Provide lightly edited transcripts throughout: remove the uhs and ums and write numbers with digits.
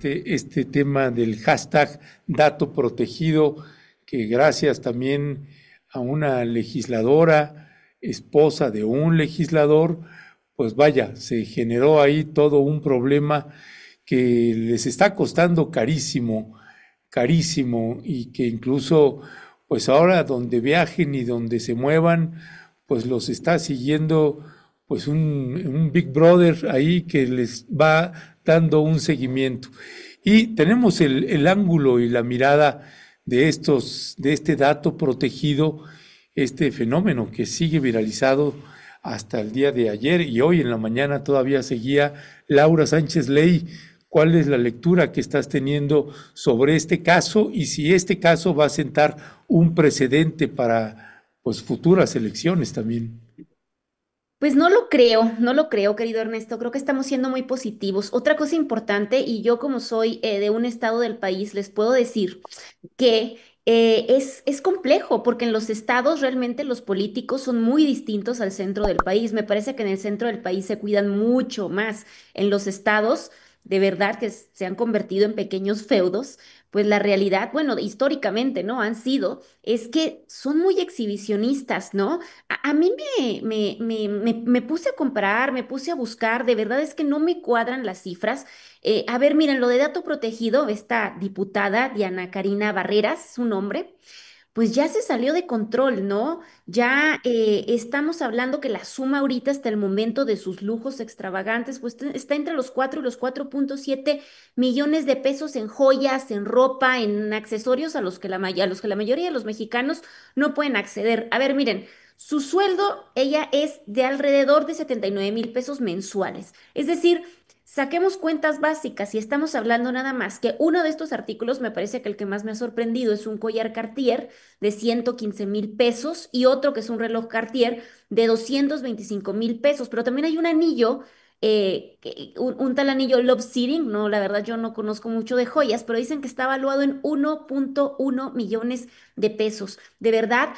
este tema del hashtag dato protegido, que gracias también a una legisladora, esposa de un legislador, pues vaya, se generó ahí todo un problema que les está costando carísimo, carísimo, y que incluso, pues ahora donde viajen y donde se muevan, pues los está siguiendo pues un Big Brother ahí que les va dando un seguimiento. Y tenemos el ángulo y la mirada de este dato protegido, este fenómeno que sigue viralizado hasta el día de ayer y hoy en la mañana todavía seguía Laura Sánchez Ley. ¿Cuál es la lectura que estás teniendo sobre este caso y si este caso va a sentar un precedente para pues futuras elecciones también? Pues no lo creo, no lo creo, querido Ernesto. Creo que estamos siendo muy positivos. Otra cosa importante, y yo como soy de un estado del país, les puedo decir que es complejo, porque en los estados realmente los políticos son muy distintos al centro del país. Me parece que en el centro del país se cuidan mucho más. En los estados, de verdad que se han convertido en pequeños feudos, pues la realidad, bueno, históricamente, ¿no? Han sido, es que son muy exhibicionistas, ¿no? A mí me puse a comparar, me puse a buscar, de verdad es que no me cuadran las cifras. A ver, miren, lo de dato protegido, esta diputada Diana Karina Barreras, su nombre, pues ya se salió de control, ¿no? Ya estamos hablando que la suma ahorita hasta el momento de sus lujos extravagantes, pues está entre los 4 y los 4.7 millones de pesos en joyas, en ropa, en accesorios a los que a los que la mayoría de los mexicanos no pueden acceder. A ver, miren. Su sueldo, ella es de alrededor de 79,000 pesos mensuales. Es decir, saquemos cuentas básicas y estamos hablando nada más que uno de estos artículos, me parece que el que más me ha sorprendido es un collar Cartier de 115,000 pesos y otro que es un reloj Cartier de 225,000 pesos, pero también hay un anillo, un tal anillo Love Seating, no, la verdad yo no conozco mucho de joyas, pero dicen que está valuado en 1.1 millones de pesos. De verdad,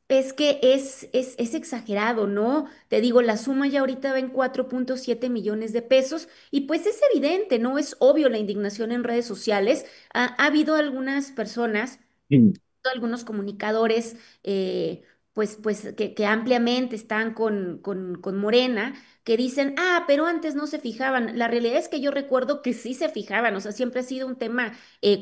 es que es exagerado, ¿no? Te digo, la suma ya ahorita va en 4.7 millones de pesos y pues es evidente, ¿no? Es obvio la indignación en redes sociales. Ha habido algunas personas, Mm. algunos comunicadores, pues que ampliamente están con Morena, que dicen, ah, pero antes no se fijaban. La realidad es que yo recuerdo que sí se fijaban, o sea, siempre ha sido un tema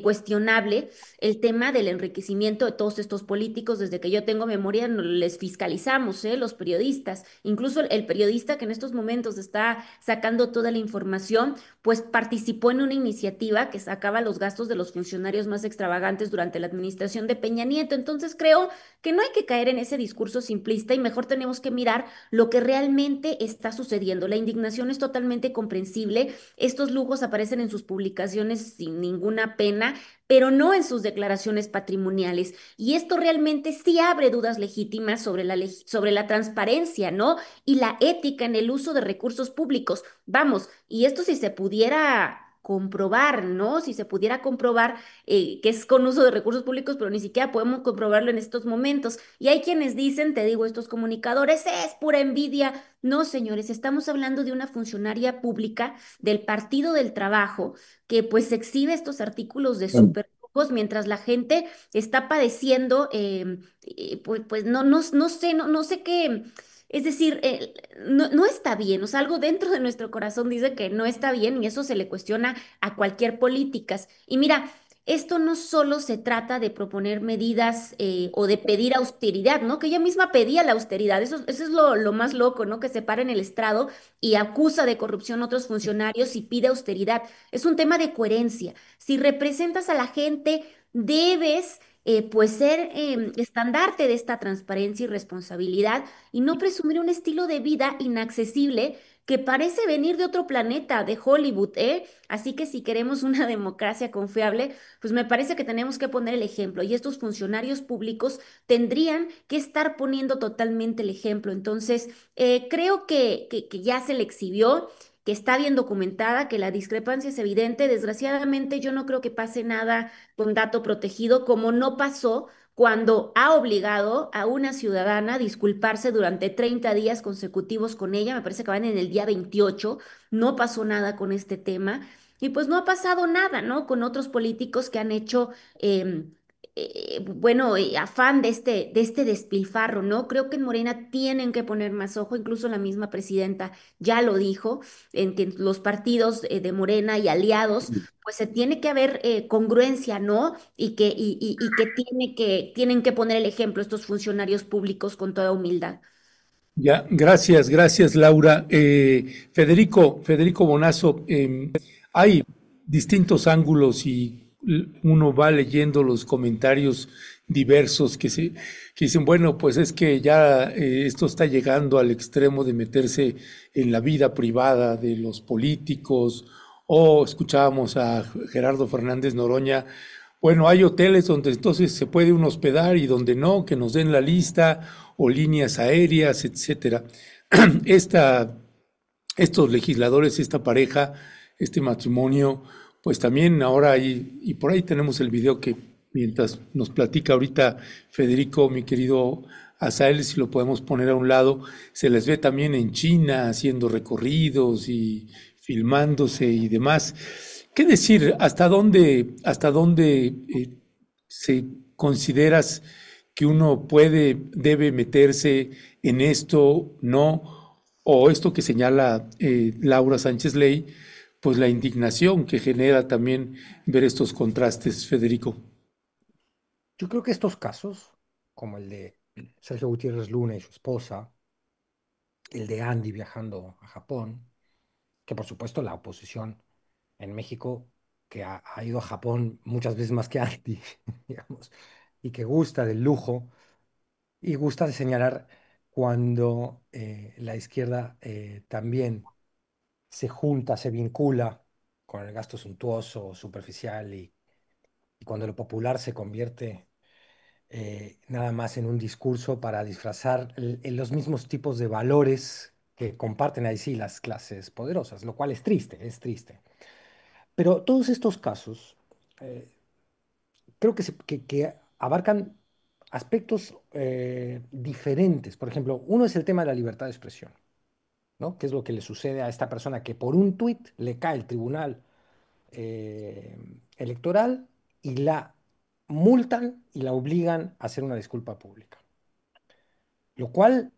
cuestionable, el tema del enriquecimiento de todos estos políticos. Desde que yo tengo memoria, les fiscalizamos, los periodistas, incluso el periodista que en estos momentos está sacando toda la información pues participó en una iniciativa que sacaba los gastos de los funcionarios más extravagantes durante la administración de Peña Nieto. Entonces creo que no hay que caer en ese discurso simplista y mejor tenemos que mirar lo que realmente está sucediendo. La indignación es totalmente comprensible. Estos lujos aparecen en sus publicaciones sin ninguna pena, pero no en sus declaraciones patrimoniales. Y esto realmente sí abre dudas legítimas sobre sobre la transparencia, ¿no? Y la ética en el uso de recursos públicos. Vamos, y esto si se pudiera comprobar, ¿no? Si se pudiera comprobar que es con uso de recursos públicos, pero ni siquiera podemos comprobarlo en estos momentos. Y hay quienes dicen, te digo, estos comunicadores, es pura envidia. No, señores, estamos hablando de una funcionaria pública del Partido del Trabajo que pues exhibe estos artículos de superlujos mientras la gente está padeciendo, pues no sé, no sé qué. Es decir, no está bien, o sea, algo dentro de nuestro corazón dice que no está bien y eso se le cuestiona a cualquier políticas. Y mira, esto no solo se trata de proponer medidas o de pedir austeridad, ¿no? Que ella misma pedía la austeridad, eso es lo más loco, ¿no? Que se para en el estrado y acusa de corrupción a otros funcionarios y pide austeridad. Es un tema de coherencia. Si representas a la gente, debes... pues ser estandarte de esta transparencia y responsabilidad y no presumir un estilo de vida inaccesible que parece venir de otro planeta, de Hollywood, ¿eh? Así que si queremos una democracia confiable, pues me parece que tenemos que poner el ejemplo y estos funcionarios públicos tendrían que estar poniendo totalmente el ejemplo. Entonces, creo que ya se le exhibió, que está bien documentada, que la discrepancia es evidente. Desgraciadamente, yo no creo que pase nada con dato protegido, como no pasó cuando ha obligado a una ciudadana a disculparse durante 30 días consecutivos con ella. Me parece que van en el día 28. No pasó nada con este tema. Y pues no ha pasado nada, ¿no? Con otros políticos que han hecho, bueno, afán de este despilfarro, ¿no? Creo que en Morena tienen que poner más ojo, incluso la misma presidenta ya lo dijo, en que los partidos de Morena y aliados, pues se tiene que haber congruencia, ¿no? Y que tienen que poner el ejemplo estos funcionarios públicos con toda humildad. Ya, gracias, gracias, Laura. Federico Bonazo, hay distintos ángulos y uno va leyendo los comentarios diversos que dicen, bueno, pues es que ya esto está llegando al extremo de meterse en la vida privada de los políticos, o escuchábamos a Gerardo Fernández Noroña. Bueno, hay hoteles donde entonces se puede uno hospedar y donde no, que nos den la lista, o líneas aéreas, etcétera. Esta, estos legisladores, esta pareja, este matrimonio, pues también ahora hay, y por ahí tenemos el video que mientras nos platica ahorita Federico, mi querido Asael, si lo podemos poner a un lado, se les ve también en China haciendo recorridos y filmándose y demás. ¿Qué decir? Hasta dónde se consideras que uno puede, debe meterse en esto, no? O esto que señala Laura Sánchez Ley, pues la indignación que genera también ver estos contrastes, Federico. Yo creo que estos casos, como el de Sergio Gutiérrez Luna y su esposa, el de Andy viajando a Japón, que por supuesto la oposición en México, que ha ido a Japón muchas veces más que Andy, digamos, y que gusta del lujo y gusta de señalar cuando la izquierda también se junta, se vincula con el gasto suntuoso, superficial y cuando lo popular se convierte nada más en un discurso para disfrazar los mismos tipos de valores que comparten ahí sí las clases poderosas, lo cual es triste, es triste. Pero todos estos casos eh, creo que abarcan aspectos diferentes. Por ejemplo, uno es el tema de la libertad de expresión, ¿no? ¿Qué es lo que le sucede a esta persona que por un tuit le cae el tribunal electoral y la multan y la obligan a hacer una disculpa pública? Lo cual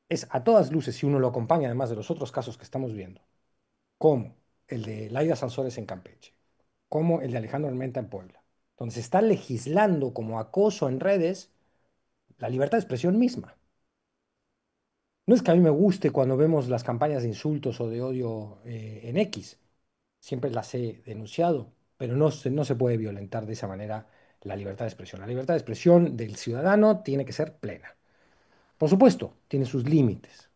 es a todas luces, si uno lo acompaña además de los otros casos que estamos viendo, como el de Laida Sansores en Campeche, como el de Alejandro Armenta en Puebla, donde se está legislando como acoso en redes la libertad de expresión misma. No es que a mí me guste cuando vemos las campañas de insultos o de odio en X, siempre las he denunciado, pero no se puede violentar de esa manera la libertad de expresión. La libertad de expresión del ciudadano tiene que ser plena. Por supuesto, tiene sus límites.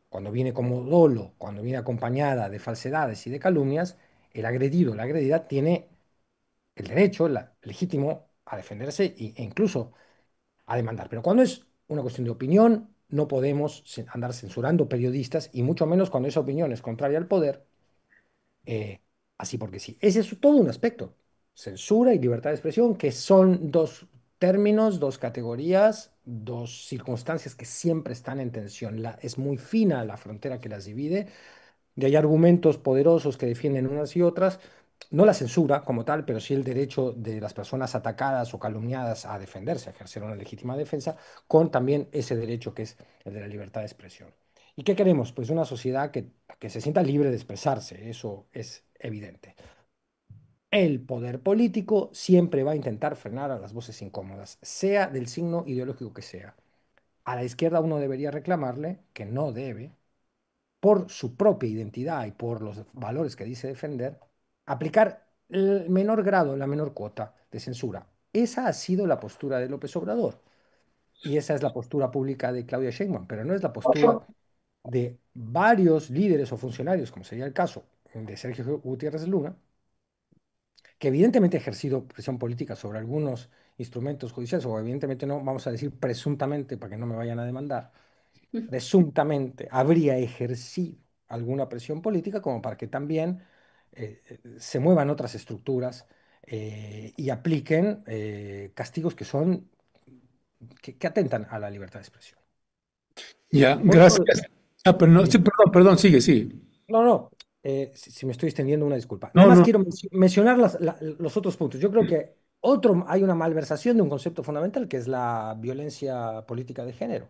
Cuando viene como dolo, cuando viene acompañada de falsedades y de calumnias, el agredido, la agredida tiene el derecho legítimo a defenderse e incluso a demandar. Pero cuando es una cuestión de opinión, no podemos andar censurando periodistas y mucho menos cuando esa opinión es contraria al poder, eh, así porque sí. Ese es todo un aspecto. Censura y libertad de expresión, que son dos términos, dos categorías, dos circunstancias que siempre están en tensión. Es muy fina la frontera que las divide y hay argumentos poderosos que defienden unas y otras, no la censura como tal, pero sí el derecho de las personas atacadas o calumniadas a defenderse, a ejercer una legítima defensa, con también ese derecho que es el de la libertad de expresión. ¿Y qué queremos? Pues una sociedad que se sienta libre de expresarse, eso es evidente. El poder político siempre va a intentar frenar a las voces incómodas, sea del signo ideológico que sea. A la izquierda uno debería reclamarle que no debe por su propia identidad y por los valores que dice defender, aplicar el menor grado, la menor cuota de censura. Esa ha sido la postura de López Obrador y esa es la postura pública de Claudia Sheinbaum, pero no es la postura de varios líderes o funcionarios, como sería el caso de Sergio Gutiérrez Luna, que evidentemente ha ejercido presión política sobre algunos instrumentos judiciales, o evidentemente no, vamos a decir presuntamente, para que no me vayan a demandar, presuntamente habría ejercido alguna presión política como para que también se muevan otras estructuras y apliquen castigos que son que atentan a la libertad de expresión. Ya, Por otro, gracias. Ah, pero no, sí, sí. perdón, sigue, sigue. No, no. si me estoy extendiendo, una disculpa. Nada No, más no, quiero mencionar los otros puntos. Yo creo que hay una malversación de un concepto fundamental que es la violencia política de género,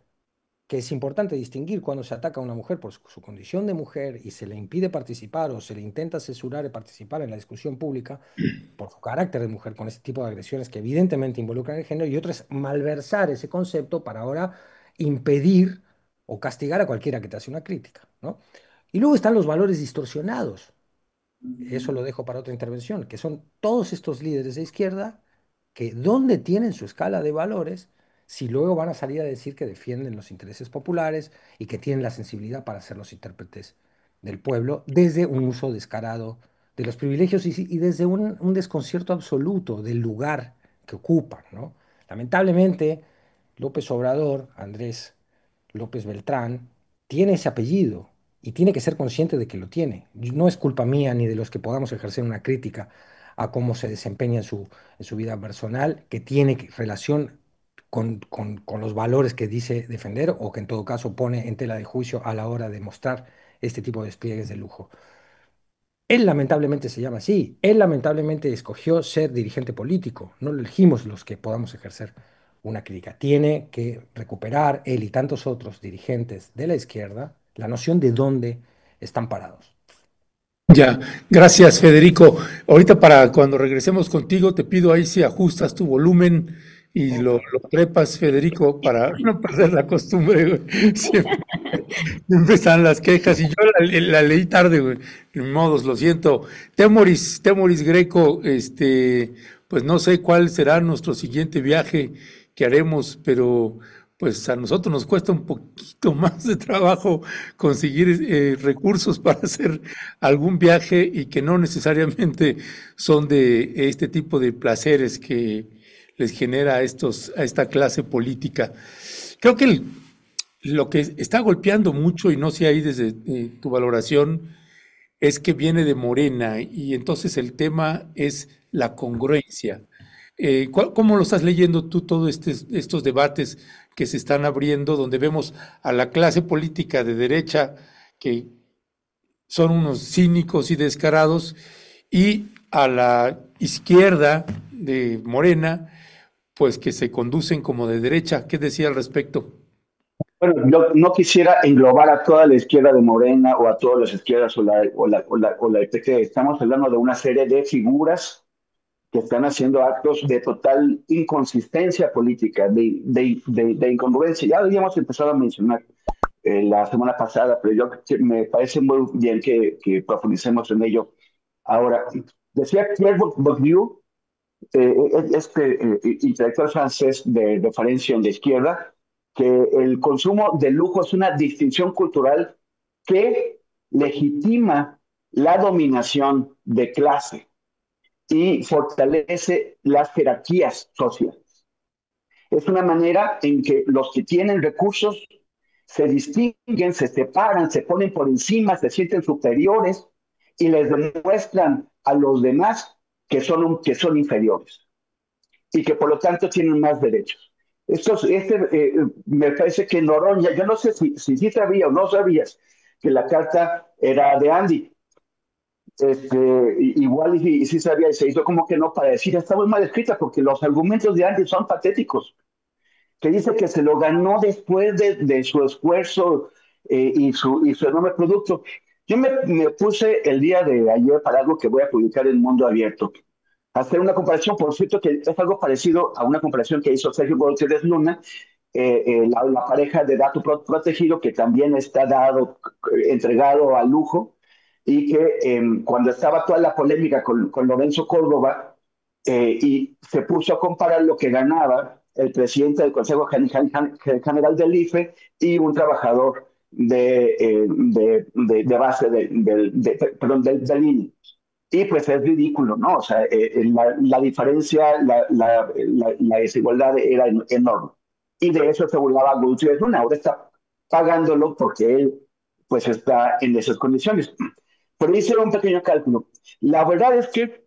que es importante distinguir cuando se ataca a una mujer por su condición de mujer y se le impide participar o se le intenta censurar de participar en la discusión pública por su carácter de mujer con este tipo de agresiones que evidentemente involucran el género, y otro es malversar ese concepto para ahora impedir o castigar a cualquiera que te hace una crítica, ¿no? Y luego están los valores distorsionados, eso lo dejo para otra intervención, que son todos estos líderes de izquierda que dónde tienen su escala de valores si luego van a salir a decir que defienden los intereses populares y que tienen la sensibilidad para ser los intérpretes del pueblo desde un uso descarado de los privilegios y desde un desconcierto absoluto del lugar que ocupan, ¿no? Lamentablemente, López Obrador, Andrés López Beltrán, tiene ese apellido y tiene que ser consciente de que lo tiene. No es culpa mía ni de los que podamos ejercer una crítica a cómo se desempeña en su vida personal, que tiene relación con los valores que dice defender o que en todo caso pone en tela de juicio a la hora de mostrar este tipo de despliegues de lujo. Él lamentablemente se llama así, él lamentablemente escogió ser dirigente político, no lo elegimos los que podamos ejercer una crítica. Tiene que recuperar él y tantos otros dirigentes de la izquierda la noción de dónde están parados. ya, gracias Federico. Ahorita para cuando regresemos contigo te pido ahí si ajustas tu volumen y Ok. lo trepas, Federico, para no perder la costumbre, güey. Siempre están las quejas y yo la leí tarde, güey. Ni modos, lo siento. Temoris Greco, pues no sé cuál será nuestro siguiente viaje que haremos, pero pues a nosotros nos cuesta un poquito más de trabajo conseguir recursos para hacer algún viaje y que no necesariamente son de este tipo de placeres que les genera a esta clase política. Creo que lo que está golpeando mucho, y no sé ahí desde tu valoración, es que viene de Morena y entonces el tema es la congruencia. ¿Cómo lo estás leyendo tú todos estos debates que se están abriendo, donde vemos a la clase política de derecha, que son unos cínicos y descarados, y a la izquierda de Morena, pues que se conducen como de derecha? ¿Qué decía al respecto? Bueno, yo no quisiera englobar a toda la izquierda de Morena o a todas las izquierdas o la PT. Estamos hablando de una serie de figuras que están haciendo actos de total inconsistencia política, de incongruencia. Ya lo habíamos empezado a mencionar la semana pasada, pero me parece muy bien que profundicemos en ello. Ahora, decía Pierre Bourdieu, intelectual francés de referencia en la izquierda, que el consumo de lujo es una distinción cultural que legitima la dominación de clase y fortalece las jerarquías sociales. Es una manera en que los que tienen recursos se distinguen, se separan, se ponen por encima, se sienten superiores y les demuestran a los demás que son inferiores y que por lo tanto tienen más derechos. Me parece que Noroña, yo no sé si sabía o no sabías que la carta era de Andy. Igual y sí sabía y se hizo como que no para decir, está muy mal escrita porque los argumentos de Andy son patéticos, que dice que se lo ganó después de su esfuerzo y su enorme producto. Yo me puse el día de ayer para algo que voy a publicar en Mundo Abierto, hacer una comparación, por cierto, que es algo parecido a una comparación que hizo Sergio Gutiérrez Luna, la pareja de dato protegido, que también está entregado al lujo, y que cuando estaba toda la polémica con Lorenzo Córdoba, y se puso a comparar lo que ganaba el presidente del Consejo General del IFE y un trabajador de base perdón, del INE. Y pues es ridículo, ¿no? O sea, la diferencia, la desigualdad era enorme. Y de eso se burlaba Gutiérrez Luna. Ahora está pagándolo porque él pues está en esas condiciones. Pero hice un pequeño cálculo. La verdad es que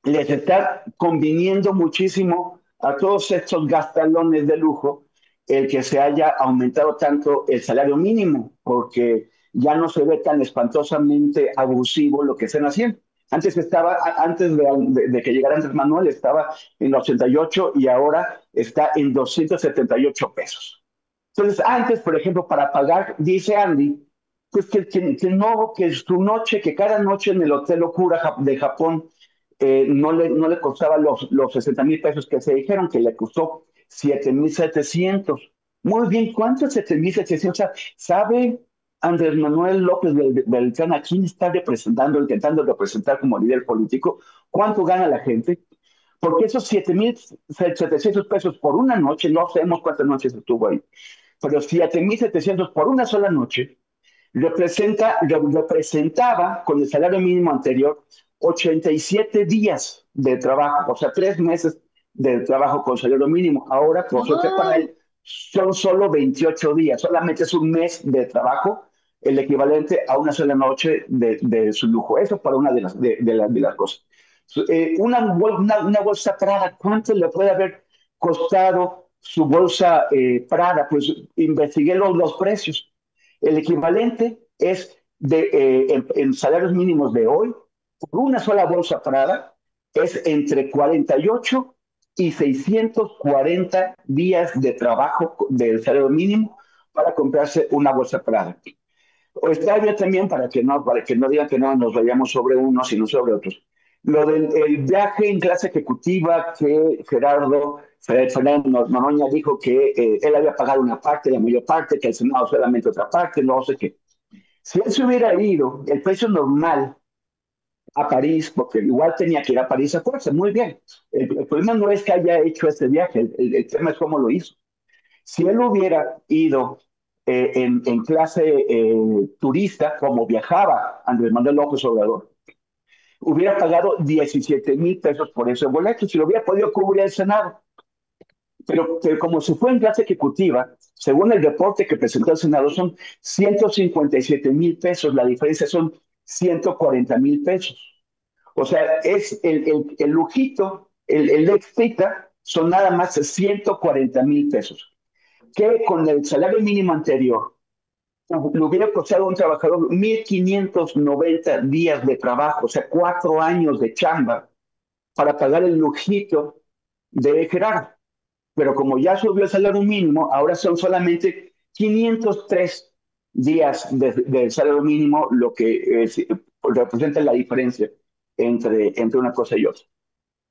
les está conviniendo muchísimo a todos estos gastalones de lujo el que se haya aumentado tanto el salario mínimo, porque ya no se ve tan espantosamente abusivo lo que están haciendo. Antes de que llegara Andrés Manuel, estaba en 88 y ahora está en 278 pesos. Entonces, antes, por ejemplo, para pagar, dice Andy, pues no, que su noche, que cada noche en el Hotel Okura de Japón no le costaba los 60,000 pesos que se dijeron, que le costó 7,700. Muy bien, ¿cuánto es 7,700? O sea, ¿sabe Andrés Manuel López Beltrán a quién está representando, intentando representar como líder político? ¿Cuánto gana la gente? Porque esos 7,700 pesos por una noche, no sabemos cuántas noches estuvo ahí, pero 7,700 por una sola noche, representaba con el salario mínimo anterior 87 días de trabajo, o sea, 3 meses de trabajo con salario mínimo. Ahora, por suerte para ¡Ay! él, son solo 28 días, solamente es un mes de trabajo, el equivalente a una sola noche de su lujo. Eso para una de las cosas. Una bolsa Prada, ¿cuánto le puede haber costado su bolsa Prada? Pues investigué los precios. El equivalente es en salarios mínimos de hoy, por una sola bolsa Prada, es entre 48 y 640 días de trabajo del salario mínimo para comprarse una bolsa Prada. O está bien también para que no digan que no nos vayamos sobre unos sino sobre otros. Lo del el viaje en clase ejecutiva que Fernando Noroña dijo que él había pagado una parte, la mayor parte, que el Senado solamente otra parte, no sé qué. Si él se hubiera ido, el precio normal a París, porque igual tenía que ir a París a fuerza, muy bien. El problema no es que haya hecho ese viaje, el tema es cómo lo hizo. Si él hubiera ido en clase turista, como viajaba Andrés Manuel López Obrador, hubiera pagado 17,000 pesos por ese boleto, si lo hubiera podido cubrir el Senado. Pero como se fue en clase ejecutiva, según el reporte que presentó el Senado, son 157,000 pesos, la diferencia son 140,000 pesos. O sea, es el lujito, el extrita, son nada más 140,000 pesos. Que con el salario mínimo anterior le hubiera costado a un trabajador 1,590 días de trabajo, o sea, 4 años de chamba para pagar el lujito de Gerardo. Pero como ya subió el salario mínimo, ahora son solamente 503 días de salario mínimo lo que representa la diferencia entre una cosa y otra.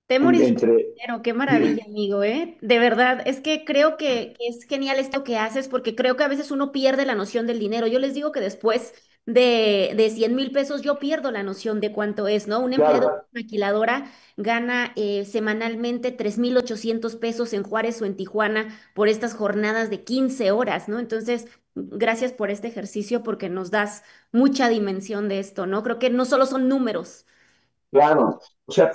Temoris, Entre, pero qué maravilla, dime, amigo, ¿eh? De verdad, es que creo que es genial esto que haces porque creo que a veces uno pierde la noción del dinero. Yo les digo que después de 100,000 pesos yo pierdo la noción de cuánto es, ¿no? Un empleado de claro, una maquiladora gana semanalmente 3,800 pesos en Juárez o en Tijuana por estas jornadas de 15 horas, ¿no? Entonces, gracias por este ejercicio porque nos das mucha dimensión de esto, ¿no? Creo que no solo son números. claro. O sea,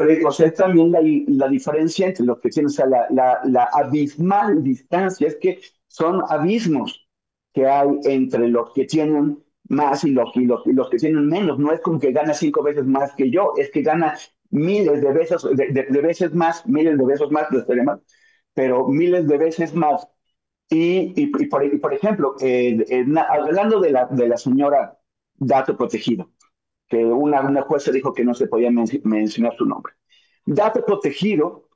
es también la diferencia entre los que tienen, o sea, la abismal distancia, es que son abismos que hay entre los que tienen más y los que tienen menos. No es como que gana 5 veces más que yo, es que gana miles de veces, de veces más, miles de veces más, no estaría mal, pero miles de veces más. Y por ejemplo, hablando de la señora dato protegido, que una jueza dijo que no se podía mencionar su nombre. Dato protegido,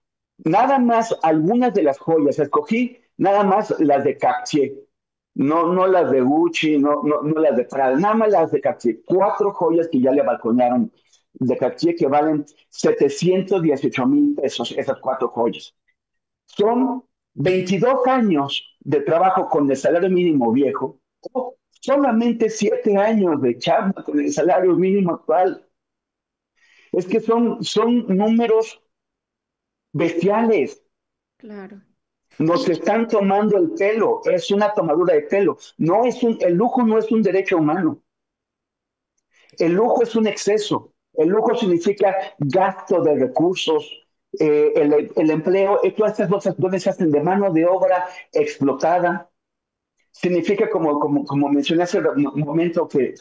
nada más algunas de las joyas, escogí nada más las de Cartier, no las de Gucci, no las de Prada, nada más las de Cartier. 4 joyas que ya le balconearon de Cartier que valen 718,000 pesos, esas 4 joyas. Son 22 años de trabajo con el salario mínimo viejo, o solamente 7 años de chamba con el salario mínimo actual. Es que son números bestiales. Claro. Nos Y, están tomando el pelo, es una tomadura de pelo. El lujo no es un derecho humano. El lujo es un exceso. El lujo significa gasto de recursos, el empleo, todas estas cosas donde se hacen de mano de obra explotada. Significa, como mencioné hace un momento que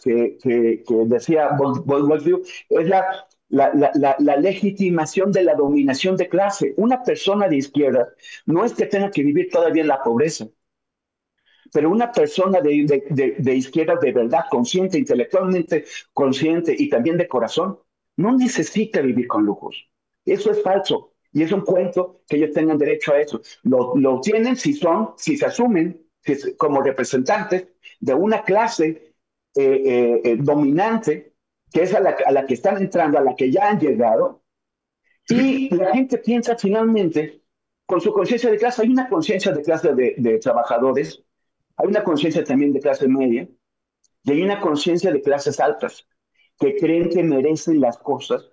decía Bourdieu, es la legitimación de la dominación de clase. Una persona de izquierda no es que tenga que vivir todavía en la pobreza, Pero una persona de izquierda de verdad, consciente, intelectualmente consciente y también de corazón, no necesita vivir con lujos. Eso es falso. Y es un cuento que ellos tengan derecho a eso. Lo tienen si se asumen como representantes de una clase dominante, que es a la que están entrando, a la que ya han llegado, y la gente piensa finalmente, con su conciencia de clase, hay una conciencia de clase de trabajadores, hay una conciencia también de clase media, y hay una conciencia de clases altas, que creen que merecen las cosas,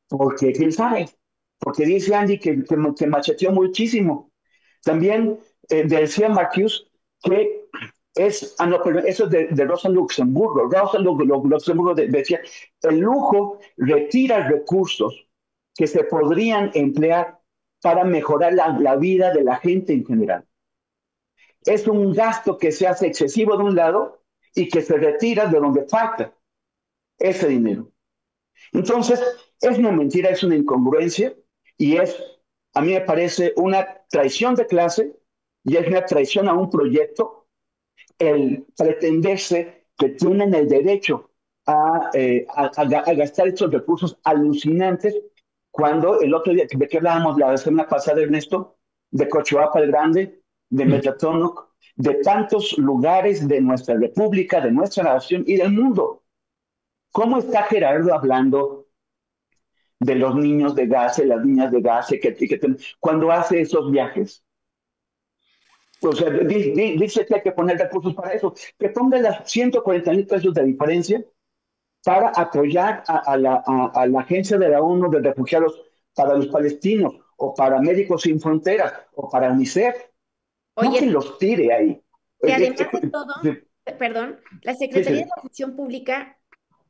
porque quién sabe, porque dice Andy que macheteó muchísimo. También decía Marcuse que no, perdón, eso es de Rosa Luxemburgo. Luxemburgo decía, el lujo retira recursos que se podrían emplear para mejorar la vida de la gente en general. Es un gasto que se hace excesivo de un lado y que se retira de donde falta ese dinero. Entonces, es una mentira, es una incongruencia y a mí me parece una traición de clase y es una traición a un proyecto el pretenderse que tienen el derecho a gastar estos recursos alucinantes cuando el otro día, ¿de qué hablábamos la semana pasada, Ernesto? De Cochoapa el Grande, de Metatónoc, de tantos lugares de nuestra república, de nuestra nación y del mundo. ¿Cómo está Gerardo hablando de los niños de Gaza, las niñas de Gaza, cuando hace esos viajes? O sea, dice que hay que poner recursos para eso. Que ponga las 140,000 pesos de diferencia para apoyar a la agencia de la ONU de refugiados para los palestinos, o para Médicos Sin Fronteras, o para UNICEF. No que Oye, los tire ahí. que además de todo, perdón, la Sí, Secretaría de sí. la Función Pública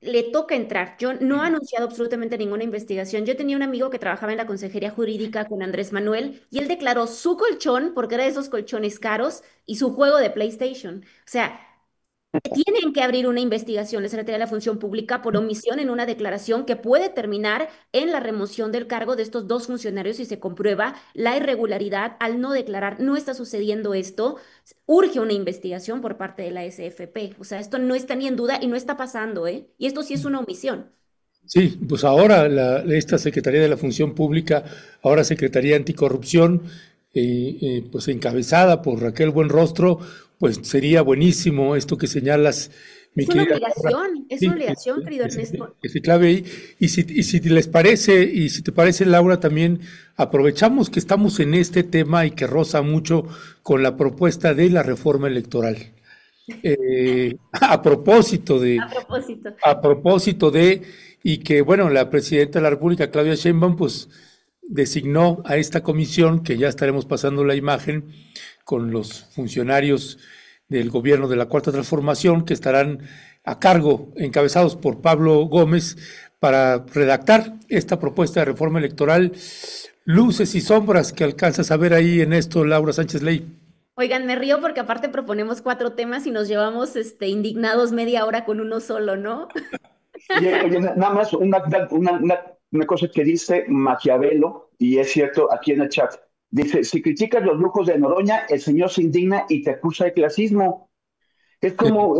le toca entrar. Yo no he anunciado absolutamente ninguna investigación. Yo tenía un amigo que trabajaba en la Consejería Jurídica con Andrés Manuel y él declaró su colchón, porque era de esos colchones caros, y su juego de PlayStation. O sea, tienen que abrir una investigación la Secretaría de la Función Pública por omisión en una declaración que puede terminar en la remoción del cargo de estos dos funcionarios si se comprueba la irregularidad al no declarar. No está sucediendo esto. Urge una investigación por parte de la SFP. O sea, esto no está ni en duda y no está pasando, ¿eh? Y esto sí es una omisión. Sí, pues ahora esta Secretaría de la Función Pública, ahora Secretaría Anticorrupción, pues encabezada por Raquel Buenrostro, pues sería buenísimo esto que señalas, mi querida Laura. Es una Sí, obligación, querido Ernesto. que se clave ahí. Y si les parece, y si te parece, Laura, también aprovechamos que estamos en este tema y que roza mucho con la propuesta de la reforma electoral. A propósito A de, propósito. a propósito de, y que bueno, la presidenta de la República, Claudia Sheinbaum, pues designó a esta comisión, que ya estaremos pasando la imagen, con los funcionarios del gobierno de la Cuarta Transformación, que estarán a cargo, encabezados por Pablo Gómez, para redactar esta propuesta de reforma electoral. Luces y sombras que alcanzas a ver ahí en esto, Laura Sánchez Ley. Oigan, me río porque aparte proponemos 4 temas y nos llevamos indignados media hora con uno solo, ¿no? Oye, nada más una cosa que dice Maquiavelo, y es cierto aquí en el chat. Dice, si criticas los lujos de Noroña, el señor se indigna y te acusa de clasismo. Es como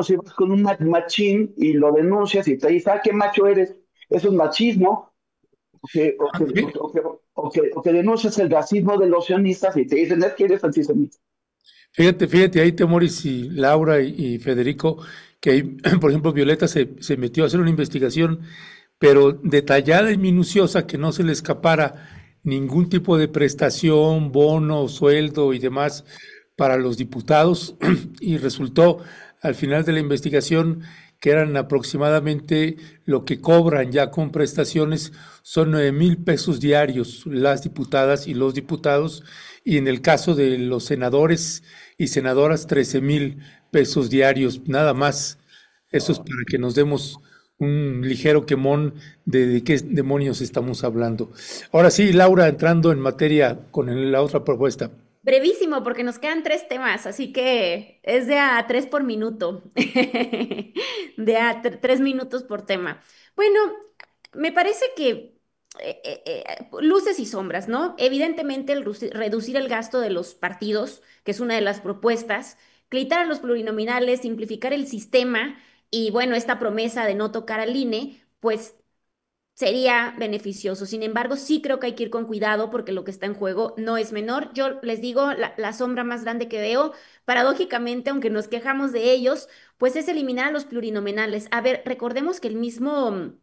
si vas con un machín y lo denuncias y te dice, ah, qué macho eres. Eso es machismo. O que denuncias el racismo de los sionistas y te dicen, es que eres antisemita. Fíjate, ahí Temoris y Laura y Federico, que ahí, por ejemplo, Violeta se metió a hacer una investigación, pero detallada y minuciosa, que no se le escapara ningún tipo de prestación, bono, sueldo y demás para los diputados, y resultó al final de la investigación que eran aproximadamente lo que cobran ya con prestaciones, son 9,000 pesos diarios las diputadas y los diputados, y en el caso de los senadores y senadoras, 13,000 pesos diarios, nada más. Eso es para que nos demos un ligero quemón de qué demonios estamos hablando. Ahora sí, Laura, entrando en materia con la otra propuesta. Brevísimo, porque nos quedan 3 temas, así que es de a 3 por minuto. De a 3 minutos por tema. Bueno, me parece que luces y sombras, ¿no? Evidentemente, reducir el gasto de los partidos, que es una de las propuestas, quitar a los plurinominales, simplificar el sistema y, bueno, esta promesa de no tocar al INE, pues sería beneficioso. Sin embargo, sí creo que hay que ir con cuidado porque lo que está en juego no es menor. Yo les digo, la sombra más grande que veo, paradójicamente, aunque nos quejamos de ellos, pues es eliminar a los plurinominales. A ver, recordemos que el mismo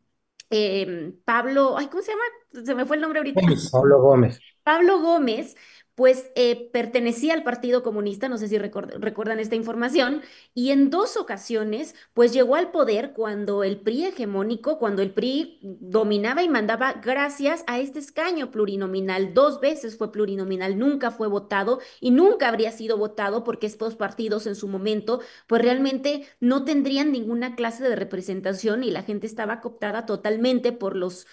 Pablo, ay, ¿cómo se llama? Se me fue el nombre ahorita. Gómez. Pablo Gómez. Pablo Gómez, pues pertenecía al Partido Comunista, no sé si recuerdan esta información, y en dos ocasiones, pues llegó al poder cuando el PRI hegemónico, cuando el PRI dominaba y mandaba gracias a este escaño plurinominal. Dos veces fue plurinominal, nunca fue votado y nunca habría sido votado porque estos partidos en su momento, pues realmente no tendrían ninguna clase de representación y la gente estaba cooptada totalmente por los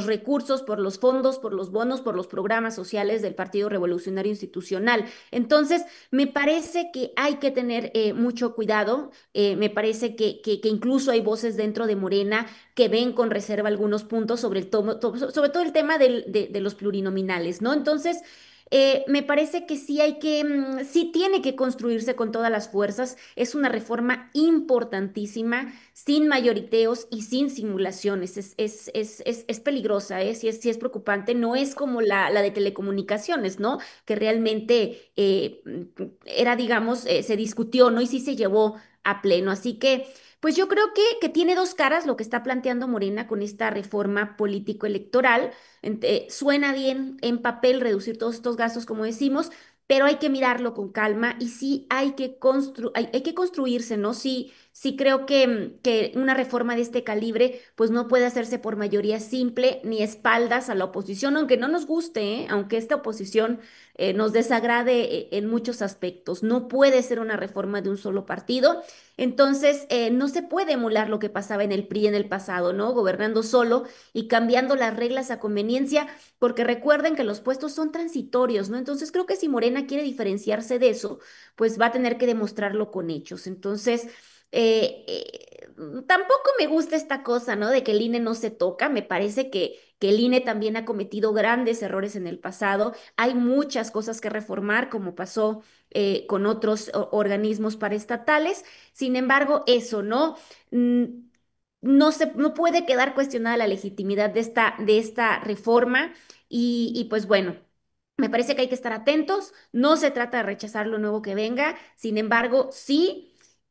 recursos, por los fondos, por los bonos, por los programas sociales del Partido Revolucionario Institucional. Entonces, me parece que hay que tener mucho cuidado. Me parece que incluso hay voces dentro de Morena que ven con reserva algunos puntos sobre, sobre todo el tema de los plurinominales, ¿no? Entonces, me parece que sí hay que, sí tiene que construirse con todas las fuerzas. Es una reforma importantísima, sin mayoriteos y sin simulaciones. Es peligrosa, ¿eh? Sí es preocupante. No es como la de telecomunicaciones, ¿no? Que realmente era, digamos, se discutió, ¿no? Y sí se llevó a pleno. Así que, pues yo creo que tiene dos caras lo que está planteando Morena con esta reforma político-electoral. Suena bien en papel reducir todos estos gastos, como decimos, pero hay que mirarlo con calma y sí hay que construirse, ¿no? Sí, sí creo que una reforma de este calibre pues no puede hacerse por mayoría simple ni espaldas a la oposición, aunque no nos guste, ¿eh? Aunque esta oposición nos desagrade en muchos aspectos. No puede ser una reforma de un solo partido. Entonces, no se puede emular lo que pasaba en el PRI en el pasado, ¿no? Gobernando solo y cambiando las reglas a conveniencia, porque recuerden que los puestos son transitorios, ¿no? Entonces creo que si Morena quiere diferenciarse de eso, pues va a tener que demostrarlo con hechos. Entonces, tampoco me gusta esta cosa, ¿no? De que el INE no se toca. Me parece que el INE también ha cometido grandes errores en el pasado. Hay muchas cosas que reformar, como pasó con otros organismos paraestatales. Sin embargo, eso, ¿no? Mm, no puede quedar cuestionada la legitimidad de esta reforma y pues bueno, me parece que hay que estar atentos, no se trata de rechazar lo nuevo que venga, sin embargo, sí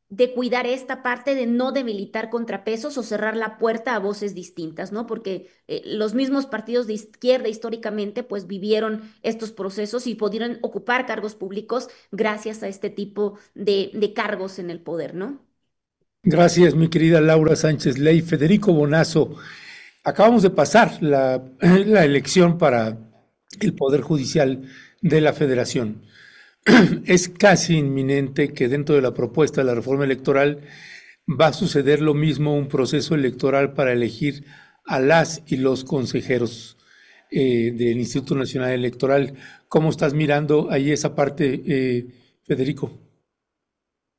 de cuidar esta parte de no debilitar contrapesos o cerrar la puerta a voces distintas, ¿no? Porque los mismos partidos de izquierda históricamente pues vivieron estos procesos y pudieron ocupar cargos públicos gracias a este tipo de cargos en el poder, ¿no? Gracias, mi querida Laura Sánchez Ley. Federico Bonazo, acabamos de pasar la elección para el Poder Judicial de la Federación. Es casi inminente que dentro de la propuesta de la reforma electoral va a suceder lo mismo, un proceso electoral para elegir a las y los consejeros del Instituto Nacional Electoral. ¿Cómo estás mirando ahí esa parte, Federico?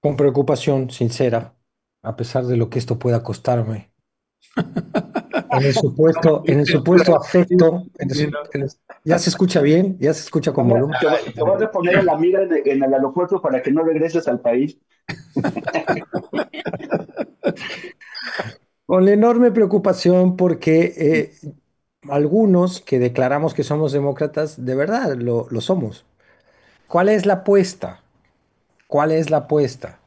Con preocupación sincera, a pesar de lo que esto pueda costarme. En el supuesto afecto, Sí, no. ¿ya se escucha bien? ¿Ya se escucha con volumen? Te vas a poner en la mira en el aeropuerto para que no regreses al país. Con enorme preocupación porque algunos que declaramos que somos demócratas, de verdad lo somos. ¿Cuál es la apuesta? ¿Cuál es la apuesta?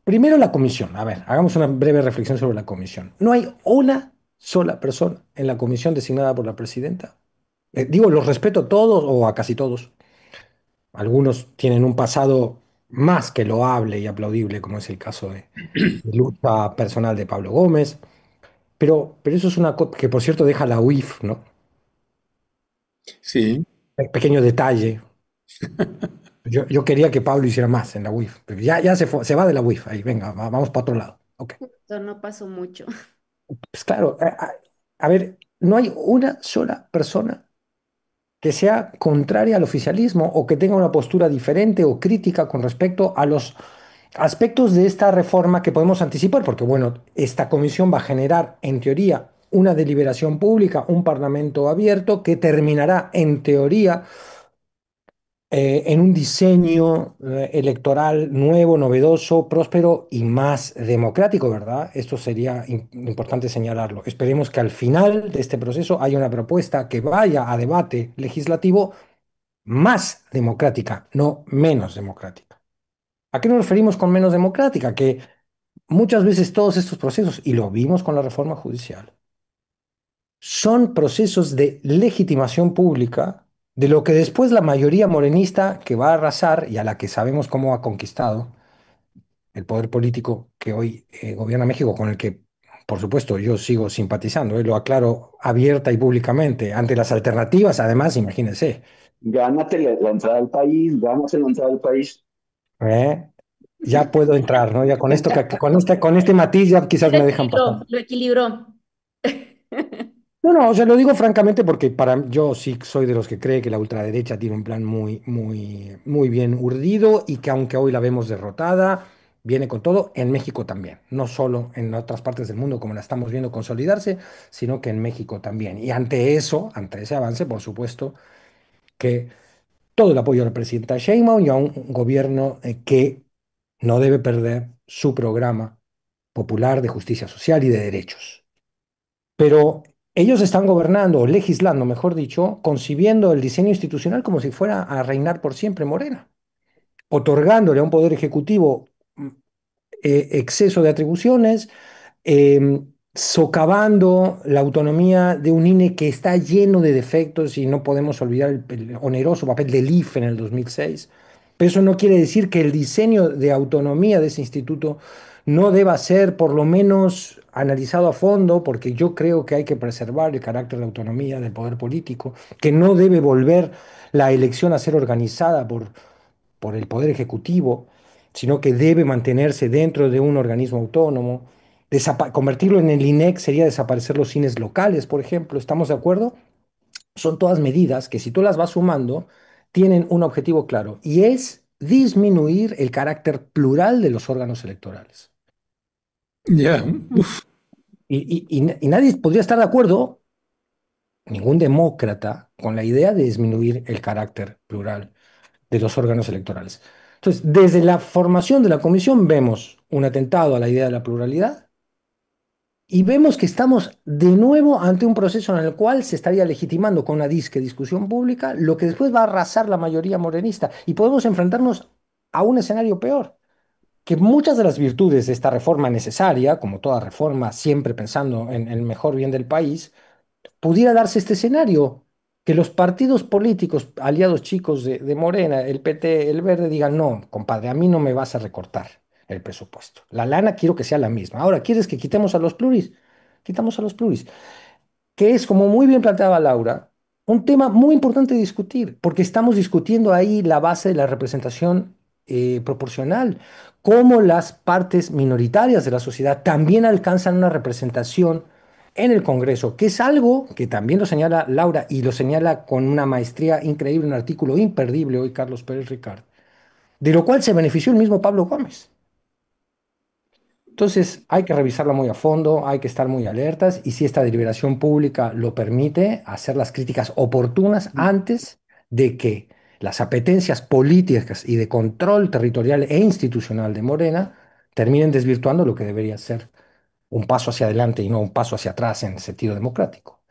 Primero la comisión. A ver, hagamos una breve reflexión sobre la comisión. No hay una sola persona en la comisión designada por la presidenta. Digo, los respeto a todos o a casi todos. Algunos tienen un pasado más que loable y aplaudible, como es el caso de lucha personal de Pablo Gómez. Pero eso es una cosa que, por cierto, deja la UIF, ¿no? Sí, Pequeño detalle. Yo quería que Pablo hiciera más en la UIF, pero ya se va de la UIF. Ahí, venga, vamos para otro lado. Ok. Esto no pasó mucho. Pues claro, a ver, no hay una sola persona que sea contraria al oficialismo o que tenga una postura diferente o crítica con respecto a los aspectos de esta reforma que podemos anticipar, porque bueno, esta comisión va a generar, en teoría, una deliberación pública, un parlamento abierto que terminará, en teoría, en un diseño electoral nuevo, novedoso, próspero y más democrático, ¿verdad? Esto sería importante señalarlo. Esperemos que al final de este proceso haya una propuesta que vaya a debate legislativo más democrática, no menos democrática. ¿A qué nos referimos con menos democrática? Que muchas veces todos estos procesos, y lo vimos con la reforma judicial, son procesos de legitimación pública de lo que después la mayoría morenista que va a arrasar y a la que sabemos cómo ha conquistado el poder político que hoy gobierna México, con el que, por supuesto, yo sigo simpatizando, lo aclaro abierta y públicamente, ante las alternativas, además, imagínense. Gánate la entrada al país, gánate la entrada al país. ¿eh? Ya puedo entrar, ¿no? Ya con esto, con este matiz ya quizás Lo me dejan pasar. equilibró, lo equilibró. No, no, o sea, lo digo francamente porque yo sí soy de los que cree que la ultraderecha tiene un plan muy, muy, muy bien urdido y que aunque hoy la vemos derrotada, viene con todo en México también, no solo en otras partes del mundo como la estamos viendo consolidarse, sino que en México también. Y ante eso, ante ese avance, por supuesto, que todo el apoyo a la presidenta Sheinbaum y a un gobierno que no debe perder su programa popular de justicia social y de derechos. Pero ellos están gobernando o legislando, mejor dicho, concibiendo el diseño institucional como si fuera a reinar por siempre Morena, otorgándole a un poder ejecutivo exceso de atribuciones, socavando la autonomía de un INE que está lleno de defectos y no podemos olvidar el oneroso papel del IFE en el 2006. Pero eso no quiere decir que el diseño de autonomía de ese instituto no deba ser por lo menos analizado a fondo, porque yo creo que hay que preservar el carácter de autonomía del poder político, que no debe volver la elección a ser organizada por el Poder Ejecutivo, sino que debe mantenerse dentro de un organismo autónomo. Convertirlo en el INEC sería desaparecer los cines locales, por ejemplo. ¿Estamos de acuerdo? Son todas medidas que si tú las vas sumando, tienen un objetivo claro y es disminuir el carácter plural de los órganos electorales. Ya, Y nadie podría estar de acuerdo, ningún demócrata, con la idea de disminuir el carácter plural de los órganos electorales. Entonces, desde la formación de la comisión vemos un atentado a la idea de la pluralidad y vemos que estamos de nuevo ante un proceso en el cual se estaría legitimando con una disque discusión pública lo que después va a arrasar la mayoría morenista y podemos enfrentarnos a un escenario peor, que muchas de las virtudes de esta reforma necesaria, como toda reforma, siempre pensando en el mejor bien del país, pudiera darse este escenario, que los partidos políticos aliados chicos de Morena, el PT, el Verde, digan, no, compadre, a mí no me vas a recortar el presupuesto. La lana quiero que sea la misma. Ahora, ¿quieres que quitemos a los pluris? Quitamos a los pluris, que es, como muy bien planteaba Laura, un tema muy importante de discutir, porque estamos discutiendo ahí la base de la representación proporcional, cómo las partes minoritarias de la sociedad también alcanzan una representación en el Congreso, que es algo que también lo señala Laura y lo señala con una maestría increíble, un artículo imperdible hoy Carlos Pérez Ricard, de lo cual se benefició el mismo Pablo Gómez. Entonces hay que revisarla muy a fondo, hay que estar muy alertas y si esta deliberación pública lo permite, hacer las críticas oportunas antes de que las apetencias políticas y de control territorial e institucional de Morena terminen desvirtuando lo que debería ser un paso hacia adelante y no un paso hacia atrás en sentido democrático.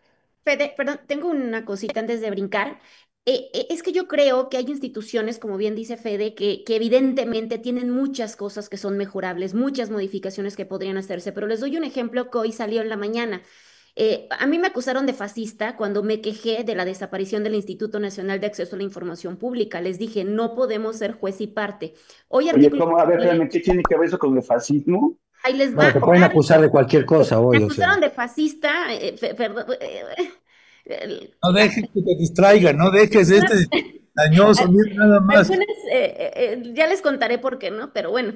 Fede, perdón, tengo una cosita antes de brincar. Es que yo creo que hay instituciones, como bien dice Fede, que evidentemente tienen muchas cosas que son mejorables, muchas modificaciones que podrían hacerse, pero les doy un ejemplo que hoy salió en la mañana. A mí me acusaron de fascista cuando me quejé de la desaparición del Instituto Nacional de Acceso a la Información Pública. Les dije, no podemos ser juez y parte. Hoy Oye, artículo ¿cómo? A ver, 19, espérame, ¿qué tiene que ver eso con el fascismo? ahí les Bueno, va. te pueden acusar de cualquier cosa Me hoy, o sea. acusaron de fascista, perdón, no dejes que te distraiga, no dejes algunas, dañoso, mira nada más. algunas, ya les contaré por qué, ¿no? Pero bueno,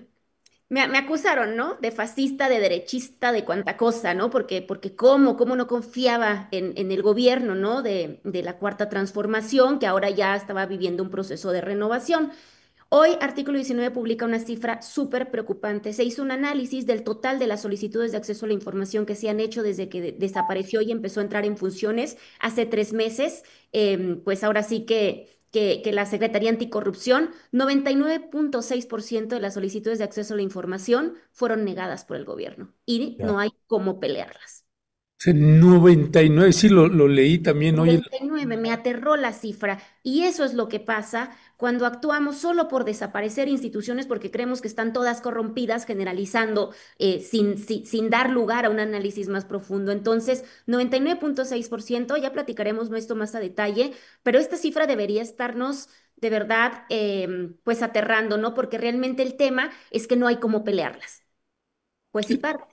me acusaron, ¿no? De fascista, de derechista, de cuanta cosa, ¿no? Porque cómo no confiaba en el gobierno, ¿no? De la Cuarta Transformación, que ahora ya estaba viviendo un proceso de renovación. Hoy, Artículo 19 publica una cifra súper preocupante. Se hizo un análisis del total de las solicitudes de acceso a la información que se han hecho desde que desapareció y empezó a entrar en funciones hace 3 meses. Pues ahora sí que la Secretaría Anticorrupción, 99.6% de las solicitudes de acceso a la información fueron negadas por el gobierno y Ya. no hay cómo pelearlas. 99, sí lo leí también hoy. 99, me aterró la cifra. Y eso es lo que pasa cuando actuamos solo por desaparecer instituciones porque creemos que están todas corrompidas, generalizando sin dar lugar a un análisis más profundo. Entonces, 99.6%, ya platicaremos esto más a detalle, pero esta cifra debería estarnos de verdad pues aterrando, ¿no? Porque realmente el tema es que no hay cómo pelearlas. Pues sí, parte.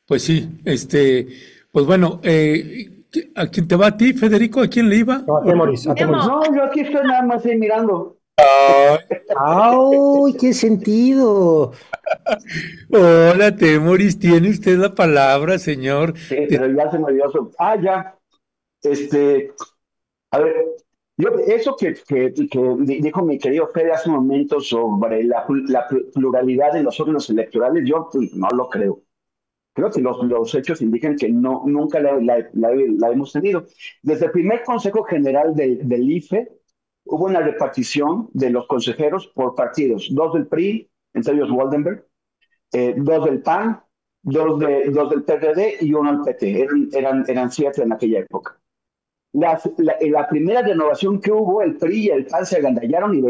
Pues sí, pues bueno, ¿a quién te va a ti, Federico? ¿A quién le iba? No, a Temoris, a Temoris. Memo, No, yo aquí estoy nada más ahí mirando. ¡Ay, qué sentido! Hola, Temoris, tiene usted la palabra, señor. Sí, pero ya se me olvidó. Ya. Este, a ver, eso que dijo mi querido Fede hace un momento sobre la pluralidad de los órganos electorales, yo pues, no lo creo. Creo que los hechos indican que no, nunca la hemos tenido. Desde el primer Consejo General del IFE hubo una repartición de los consejeros por partidos, dos del PRI, entre ellos Waldenberg, dos del PAN, dos del PRD y uno del PT. Eran 7 en aquella época. En la primera renovación que hubo, el PRI y el PAN se agandallaron y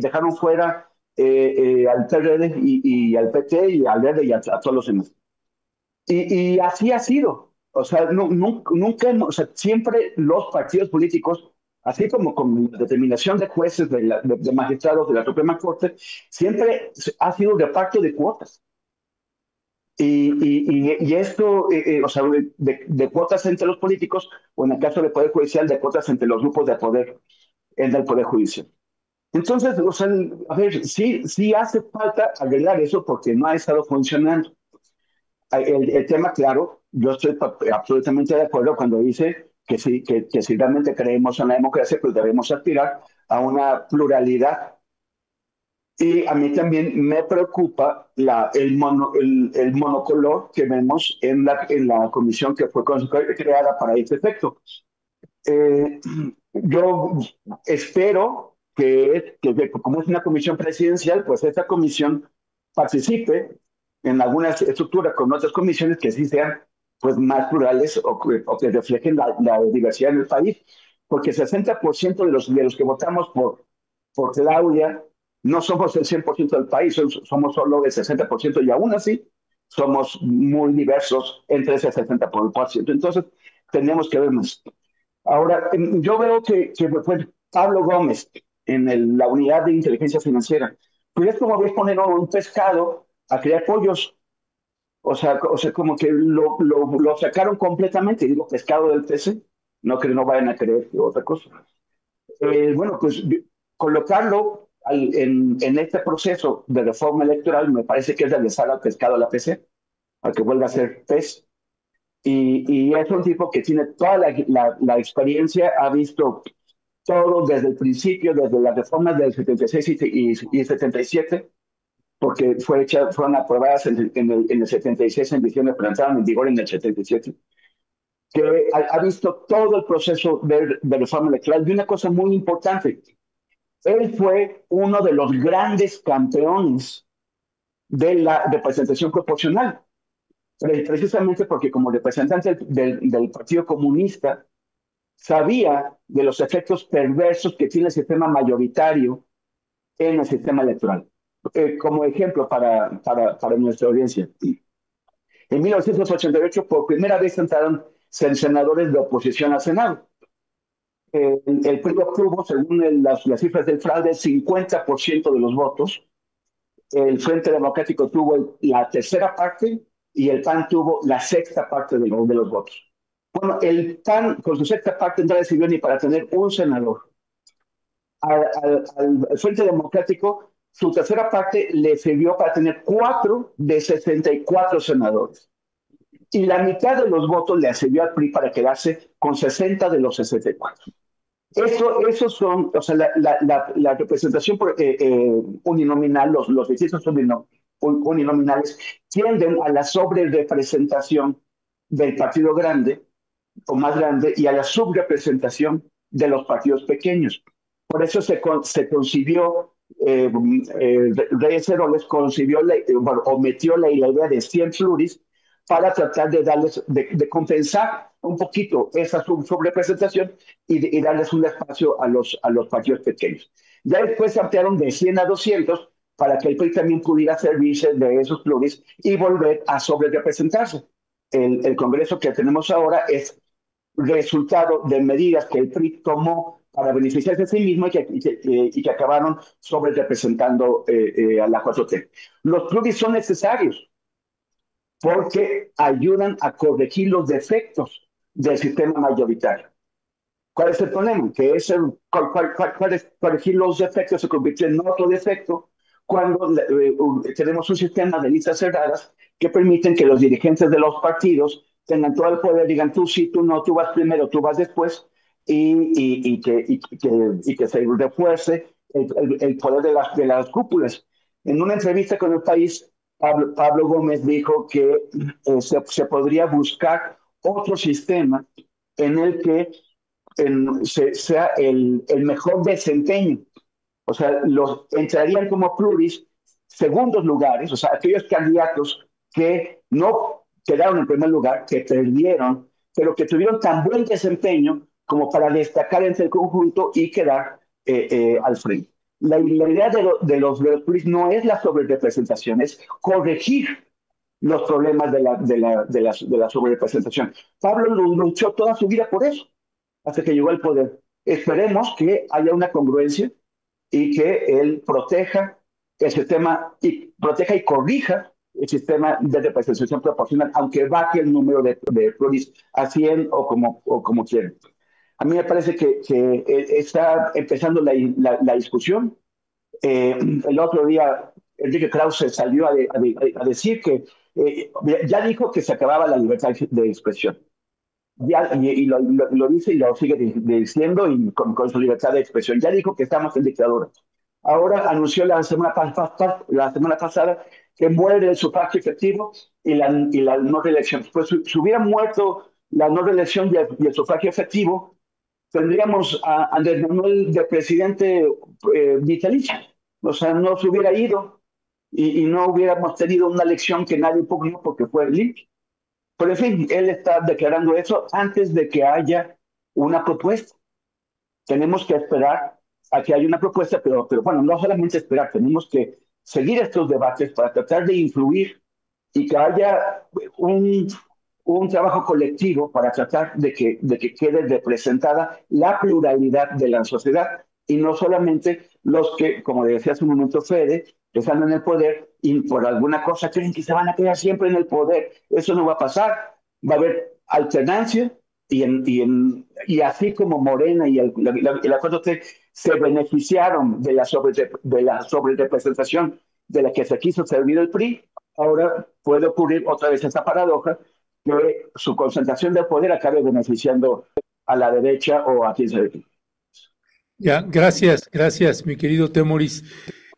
dejaron fuera al PRD y al PT y al Verde y a todos los demás. Y así ha sido. O sea, nunca, o sea, siempre los partidos políticos, así como con la determinación de jueces, de magistrados de la Suprema Corte, siempre ha sido de pacto de cuotas. Y esto, o sea, de cuotas entre los políticos, o en el caso del Poder Judicial, de cuotas entre los grupos de poder en el Poder Judicial. Entonces, o sea, a ver, sí hace falta arreglar eso porque no ha estado funcionando. El tema, claro, yo estoy absolutamente de acuerdo cuando dice que si realmente creemos en la democracia, pues debemos aspirar a una pluralidad. Y a mí también me preocupa el monocolor que vemos en la comisión que fue creada para este efecto. Eh, yo espero como es una comisión presidencial, pues esta comisión participe en algunas estructuras con otras comisiones que sí sean pues más plurales o que reflejen la diversidad en el país, porque 60% de los que votamos por Claudia no somos el 100% del país, somos solo el 60% y aún así somos muy diversos entre ese 60%. Entonces, tenemos que ver más. Ahora, yo veo que fue Pablo Gómez la unidad de inteligencia financiera. Pues es como ves poner un pescado a criar pollos. O sea, como que lo sacaron completamente. Digo, pescado del pez, no que no vayan a creer que otra cosa. Bueno, pues colocarlo en este proceso de reforma electoral me parece que es regresar al pescado a la PC, a que vuelva a ser pez. Y es un tipo que tiene toda la experiencia, ha visto todo desde el principio, desde las reformas del 76 y 77, porque fueron aprobadas en el 76 en diciembre, pero entraron en vigor en el 77, que ha visto todo el proceso de reforma electoral. Y una cosa muy importante, él fue uno de los grandes campeones de la representación proporcional, precisamente porque como representante del Partido Comunista, sabía de los efectos perversos que tiene el sistema mayoritario en el sistema electoral. Como ejemplo para nuestra audiencia. En 1988, por primera vez entraron senadores de oposición al Senado. El PRI obtuvo, según las cifras del fraude, el 50% de los votos. El Frente Democrático tuvo la tercera parte y el PAN tuvo la sexta parte de los votos. Bueno, el PAN, con su sexta parte, no recibió ni para tener un senador. Al Frente Democrático, su tercera parte le sirvió para tener 4 de 64 senadores. Y la mitad de los votos le sirvió al PRI para quedarse con 60 de los 64. Eso son, o sea, la representación uninominal, los distritos uninominales tienden a la sobrerepresentación del partido grande o más grande y a la subrepresentación de los partidos pequeños. Por eso se concibió, Reyes Heroles concibió o metió la idea de 100 pluris para tratar de darles, de compensar un poquito esa subrepresentación y darles un espacio a los partidos pequeños. Ya después se ampliaron de 100 a 200 para que el PRI también pudiera servirse de esos pluris y volver a sobrerepresentarse. El Congreso que tenemos ahora es resultado de medidas que el PRI tomó para beneficiarse de sí mismo y que acabaron sobre representando a la 4T. Los pluris son necesarios porque ayudan a corregir los defectos del sistema mayoritario. ¿Cuál es el problema? Que es corregir los defectos se convierte en otro defecto cuando tenemos un sistema de listas cerradas que permiten que los dirigentes de los partidos tengan todo el poder, digan tú sí, tú no, tú vas primero, tú vas después, y que se refuerce el poder de las cúpulas. En una entrevista con El País, Pablo Gómez dijo que se podría buscar otro sistema en el que sea el mejor desempeño. O sea, entrarían como pluris segundos lugares, o sea, aquellos candidatos que no quedaron en primer lugar, que perdieron, pero que tuvieron tan buen desempeño como para destacar entre el conjunto y quedar al frente. La idea de los pluris no es la sobrerepresentación, es corregir los problemas de la sobrerepresentación. Pablo luchó toda su vida por eso, hasta que llegó al poder. Esperemos que haya una congruencia y que él proteja el sistema y corrija el sistema de representación proporcional, aunque baje el número de pluris a 100 o como quieran. A mí me parece que está empezando la discusión. El otro día Enrique Krause salió a decir que ya dijo que se acababa la libertad de expresión. Ya, y lo dice y lo sigue diciendo y con su libertad de expresión. Ya dijo que estamos en dictadura. Ahora anunció la semana pasada que muere el sufragio efectivo y la no reelección. Pues si hubiera muerto la no reelección y el sufragio efectivo, tendríamos a Andrés Manuel de presidente vitalicio. O sea, no se hubiera ido y no hubiéramos tenido una elección que nadie pugnó porque fue limpio. Pero en fin, él está declarando eso antes de que haya una propuesta. Tenemos que esperar a que haya una propuesta, pero bueno, no solamente esperar, tenemos que seguir estos debates para tratar de influir y que haya un trabajo colectivo para tratar de que quede representada la pluralidad de la sociedad y no solamente los que, como decía hace un momento Fede, que están en el poder y por alguna cosa creen que se van a quedar siempre en el poder. Eso no va a pasar. Va a haber alternancia y así como Morena y la 4T se beneficiaron de la sobrerepresentación de la que se quiso servir el PRI, ahora puede ocurrir otra vez esa paradoja que su concentración de poder acabe beneficiando a la derecha o a quien se dé. Ya, gracias, mi querido Temoris.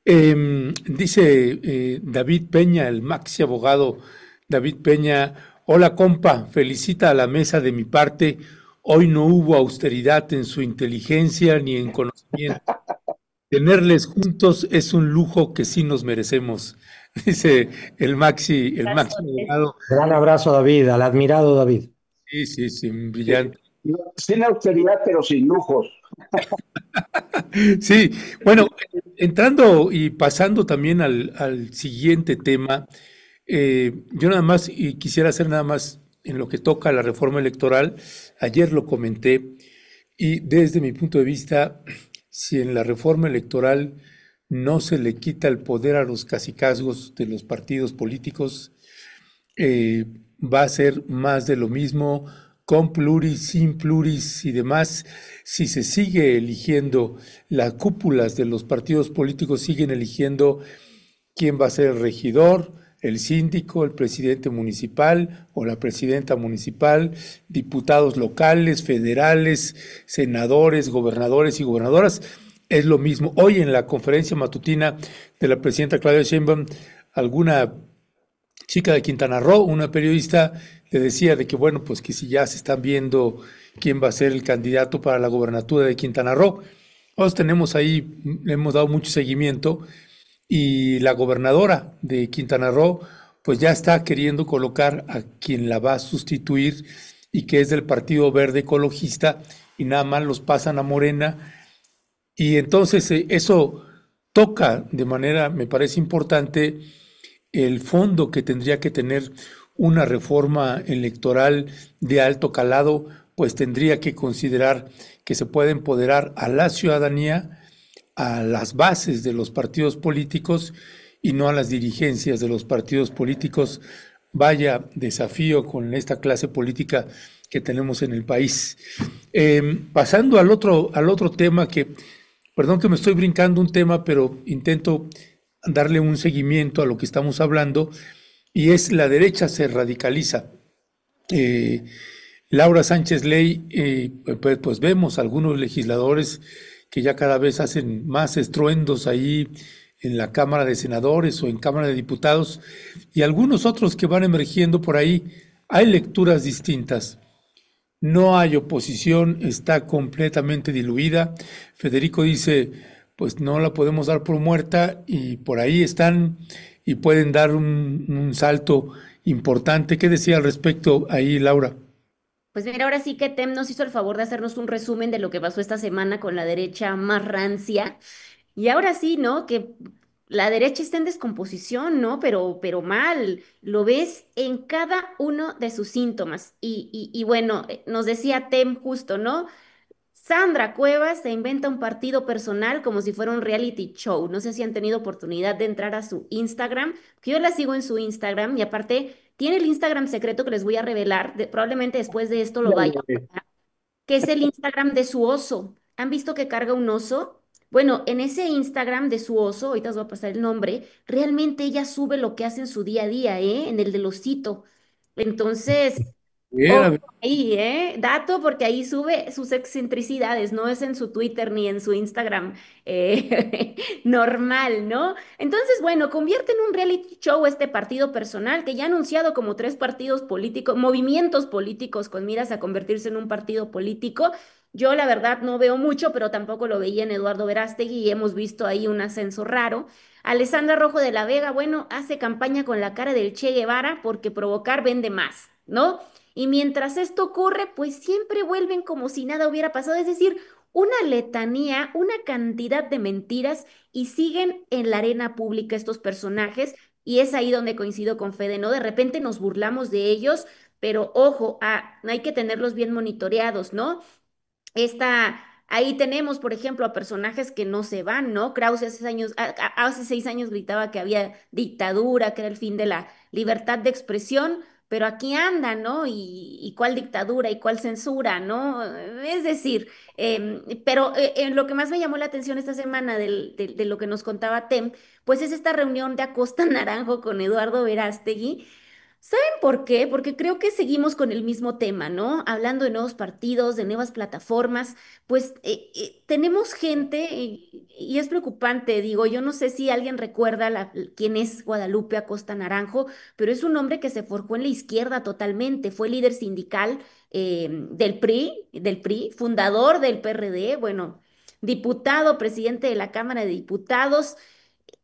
Dice David Peña, el maxi abogado David Peña, hola compa, felicita a la mesa de mi parte, hoy no hubo austeridad en su inteligencia ni en conocimiento. Tenerles juntos es un lujo que sí nos merecemos, dice el maxi abogado. Gran abrazo, David, al admirado David. Sí, brillante. Sin austeridad, pero sin lujos. Sí, bueno, entrando y pasando también al siguiente tema, yo nada más, y quisiera hacer nada más en lo que toca a la reforma electoral, ayer lo comenté, y desde mi punto de vista, si en la reforma electoral no se le quita el poder a los cacicazgos de los partidos políticos, va a ser más de lo mismo, con pluris, sin pluris y demás. Si se sigue eligiendo, las cúpulas de los partidos políticos siguen eligiendo quién va a ser el regidor, el síndico, el presidente municipal o la presidenta municipal, diputados locales, federales, senadores, gobernadores y gobernadoras. Es lo mismo. Hoy en la conferencia matutina de la presidenta Claudia Sheinbaum, alguna chica de Quintana Roo, una periodista, le decía de que, bueno, pues que si ya se están viendo quién va a ser el candidato para la gobernatura de Quintana Roo. Nosotros tenemos ahí, le hemos dado mucho seguimiento y la gobernadora de Quintana Roo, pues ya está queriendo colocar a quien la va a sustituir y que es del Partido Verde Ecologista y nada más los pasan a Morena. Y entonces eso toca de manera, me parece importante, el fondo que tendría que tener una reforma electoral de alto calado, pues tendría que considerar que se puede empoderar a la ciudadanía, a las bases de los partidos políticos y no a las dirigencias de los partidos políticos. Vaya desafío con esta clase política que tenemos en el país. Pasando al otro tema que, perdón que me estoy brincando un tema, pero intento darle un seguimiento a lo que estamos hablando, y es la derecha se radicaliza. Eh, Laura Sánchez Ley, pues vemos algunos legisladores que ya cada vez hacen más estruendos ahí en la Cámara de Senadores o en Cámara de Diputados, y algunos otros que van emergiendo por ahí. Hay lecturas distintas. No hay oposición, está completamente diluida. Federico dice, pues no la podemos dar por muerta y por ahí están y pueden dar un salto importante. ¿Qué decía al respecto ahí, Laura? Pues mira, ahora sí que Tem nos hizo el favor de hacernos un resumen de lo que pasó esta semana con la derecha más rancia. Y ahora sí, ¿no? Que la derecha está en descomposición, ¿no? Pero mal. Lo ves en cada uno de sus síntomas. Y bueno, nos decía Tem justo, ¿no? Sandra Cuevas se inventa un partido personal como si fuera un reality show. No sé si han tenido oportunidad de entrar a su Instagram, que yo la sigo en su Instagram y aparte tiene el Instagram secreto que les voy a revelar, probablemente después de esto lo vaya, que es el Instagram de su oso. ¿Han visto que carga un oso? Bueno, en ese Instagram de su oso, ahorita os voy a pasar el nombre, realmente ella sube lo que hace en su día a día, ¿eh? En el del osito. Entonces, Bien, a ojo ver, ahí, ¿eh? Dato porque ahí sube sus excentricidades, no es en su Twitter ni en su Instagram normal, ¿no? Entonces, bueno, convierte en un reality show este partido personal que ya ha anunciado como tres partidos políticos, movimientos políticos con miras a convertirse en un partido político. Yo la verdad no veo mucho, pero tampoco lo veía en Eduardo Verástegui y hemos visto ahí un ascenso raro. Alessandra Rojo de la Vega, bueno, hace campaña con la cara del Che Guevara porque provocar vende más, ¿no? Y mientras esto ocurre, pues siempre vuelven como si nada hubiera pasado, es decir, una letanía, una cantidad de mentiras y siguen en la arena pública estos personajes y es ahí donde coincido con Fede, ¿no? De repente nos burlamos de ellos, pero ojo, hay que tenerlos bien monitoreados, ¿no? Ahí tenemos, por ejemplo, a personajes que no se van, ¿no? Krause hace años, hace 6 años gritaba que había dictadura, que era el fin de la libertad de expresión, pero aquí anda, ¿no? Y cuál dictadura y cuál censura, ¿no? Es decir, pero lo que más me llamó la atención esta semana de lo que nos contaba Tem, pues es esta reunión de Acosta Naranjo con Eduardo Verástegui. ¿Saben por qué? Porque creo que seguimos con el mismo tema, ¿no? Hablando de nuevos partidos, de nuevas plataformas, pues tenemos gente y es preocupante, digo, yo no sé si alguien recuerda quién es Guadalupe Acosta Naranjo, pero es un hombre que se forjó en la izquierda totalmente, fue líder sindical del PRI, fundador del PRD, bueno, diputado, presidente de la Cámara de Diputados.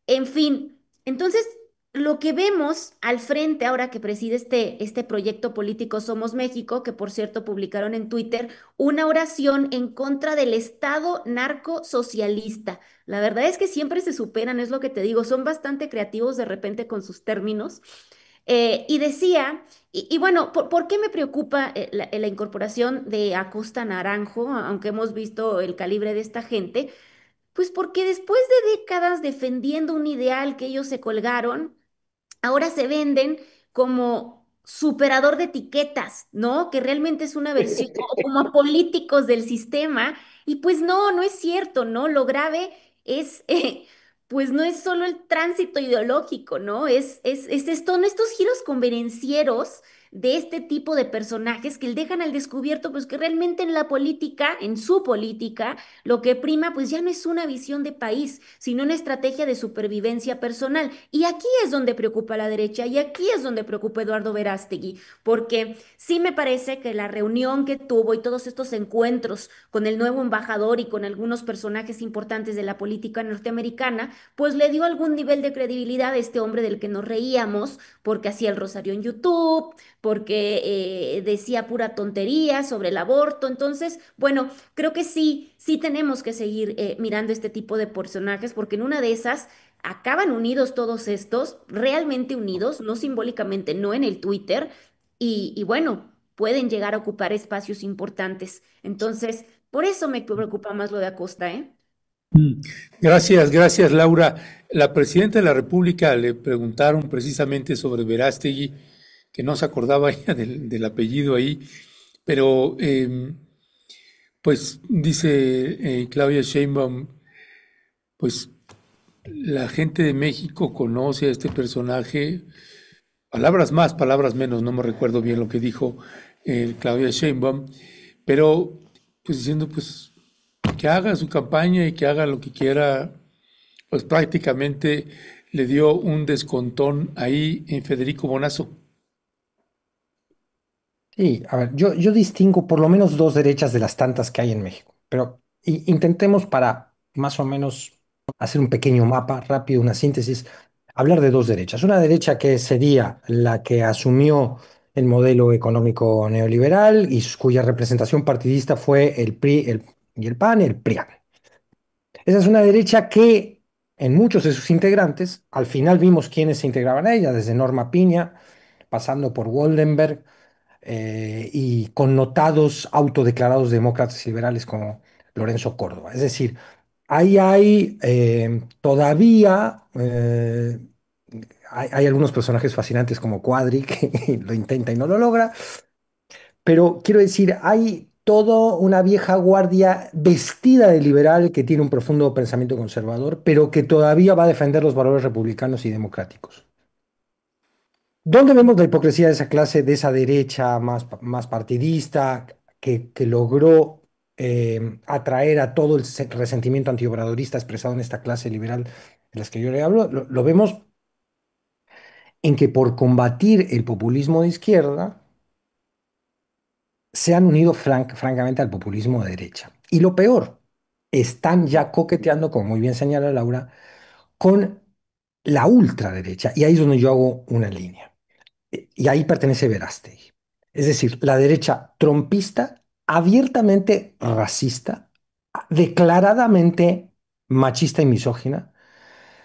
En fin, entonces lo que vemos al frente ahora que preside este proyecto político Somos México, que por cierto publicaron en Twitter una oración en contra del Estado narcosocialista. La verdad es que siempre se superan, es lo que te digo, son bastante creativos de repente con sus términos. Y decía, y bueno, ¿por qué me preocupa la incorporación de Acosta Naranjo, aunque hemos visto el calibre de esta gente? Pues porque después de décadas defendiendo un ideal que ellos se colgaron, ahora se venden como superador de etiquetas, ¿no? Que realmente es una versión o como políticos del sistema. Y pues no, no es cierto, ¿no? Lo grave es pues no es solo el tránsito ideológico, ¿no? Es esto, son estos giros convenencieros de este tipo de personajes que le dejan al descubierto, pues que realmente en la política, en su política, lo que prima, pues ya no es una visión de país, sino una estrategia de supervivencia personal. Y aquí es donde preocupa a la derecha y aquí es donde preocupa a Eduardo Verástegui, porque sí me parece que la reunión que tuvo y todos estos encuentros con el nuevo embajador y con algunos personajes importantes de la política norteamericana, pues le dio algún nivel de credibilidad a este hombre del que nos reíamos, porque hacía el rosario en YouTube, porque decía pura tontería sobre el aborto. Entonces, bueno, creo que sí, sí tenemos que seguir mirando este tipo de personajes, porque en una de esas acaban unidos todos estos, realmente unidos, no simbólicamente, no en el Twitter, y bueno, pueden llegar a ocupar espacios importantes. Entonces, por eso me preocupa más lo de Acosta, ¿eh? Mm. Gracias, gracias, Laura. La presidenta de la República le preguntaron precisamente sobre Verástegui, que no se acordaba ella del apellido ahí, pero pues dice Claudia Sheinbaum, pues la gente de México conoce a este personaje, palabras más, palabras menos, no me recuerdo bien lo que dijo Claudia Sheinbaum, pero pues diciendo pues que haga su campaña y que haga lo que quiera, pues prácticamente le dio un descontón ahí en Federico Bonazo. Sí, a ver, yo distingo por lo menos dos derechas de las tantas que hay en México, pero intentemos para más o menos hacer un pequeño mapa rápido, una síntesis, hablar de dos derechas. Una derecha que sería la que asumió el modelo económico neoliberal y cuya representación partidista fue el PRI y el PAN, el PRIAN. Esa es una derecha que en muchos de sus integrantes, al final vimos quiénes se integraban a ella, desde Norma Piña, pasando por Waldenberg, y connotados autodeclarados demócratas y liberales como Lorenzo Córdoba. Es decir, ahí hay todavía, hay algunos personajes fascinantes como Cuadri, que lo intenta y no lo logra, pero quiero decir, hay toda una vieja guardia vestida de liberal que tiene un profundo pensamiento conservador, pero que todavía va a defender los valores republicanos y democráticos. ¿Dónde vemos la hipocresía de esa clase, de esa derecha más partidista, que logró atraer a todo el resentimiento antiobradorista expresado en esta clase liberal de las que yo le hablo? Lo vemos en que por combatir el populismo de izquierda se han unido francamente al populismo de derecha. Y lo peor, están ya coqueteando, como muy bien señala Laura, con la ultraderecha. Y ahí es donde yo hago una línea. Y ahí pertenece Verástegui. Es decir, la derecha trompista, abiertamente racista, declaradamente machista y misógina,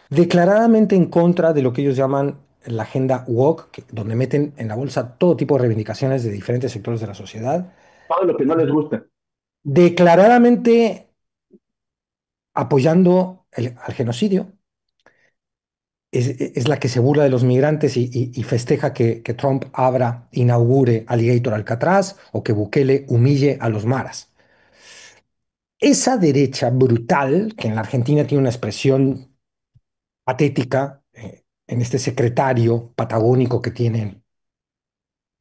declaradamente en contra de lo que ellos llaman la agenda woke, donde meten en la bolsa todo tipo de reivindicaciones de diferentes sectores de la sociedad, Todo lo que no les gusta. declaradamente apoyando al genocidio. Es la que se burla de los migrantes y festeja que Trump inaugure Alligator Alcatraz o que Bukele humille a los maras. Esa derecha brutal, que en la Argentina tiene una expresión patética, en este secretario patagónico que tienen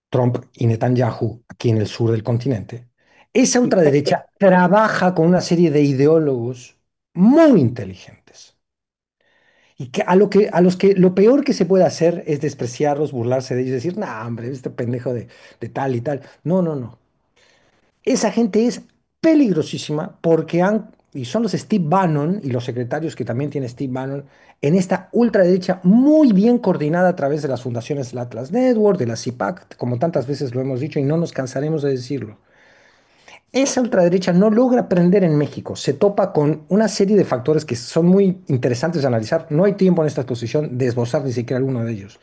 Trump y Netanyahu aquí en el sur del continente, esa ultraderecha trabaja con una serie de ideólogos muy inteligentes. Y que a los que lo peor que se puede hacer es despreciarlos, burlarse de ellos, decir, no, hombre, este pendejo de tal y tal. No, no, no. Esa gente es peligrosísima porque y son los Steve Bannon y los secretarios que también tiene Steve Bannon en esta ultraderecha muy bien coordinada a través de las fundaciones del Atlas Network, de la CIPAC, como tantas veces lo hemos dicho y no nos cansaremos de decirlo. Esa ultraderecha no logra aprender en México, se topa con una serie de factores que son muy interesantes de analizar. No hay tiempo en esta exposición de esbozar ni siquiera alguno de ellos.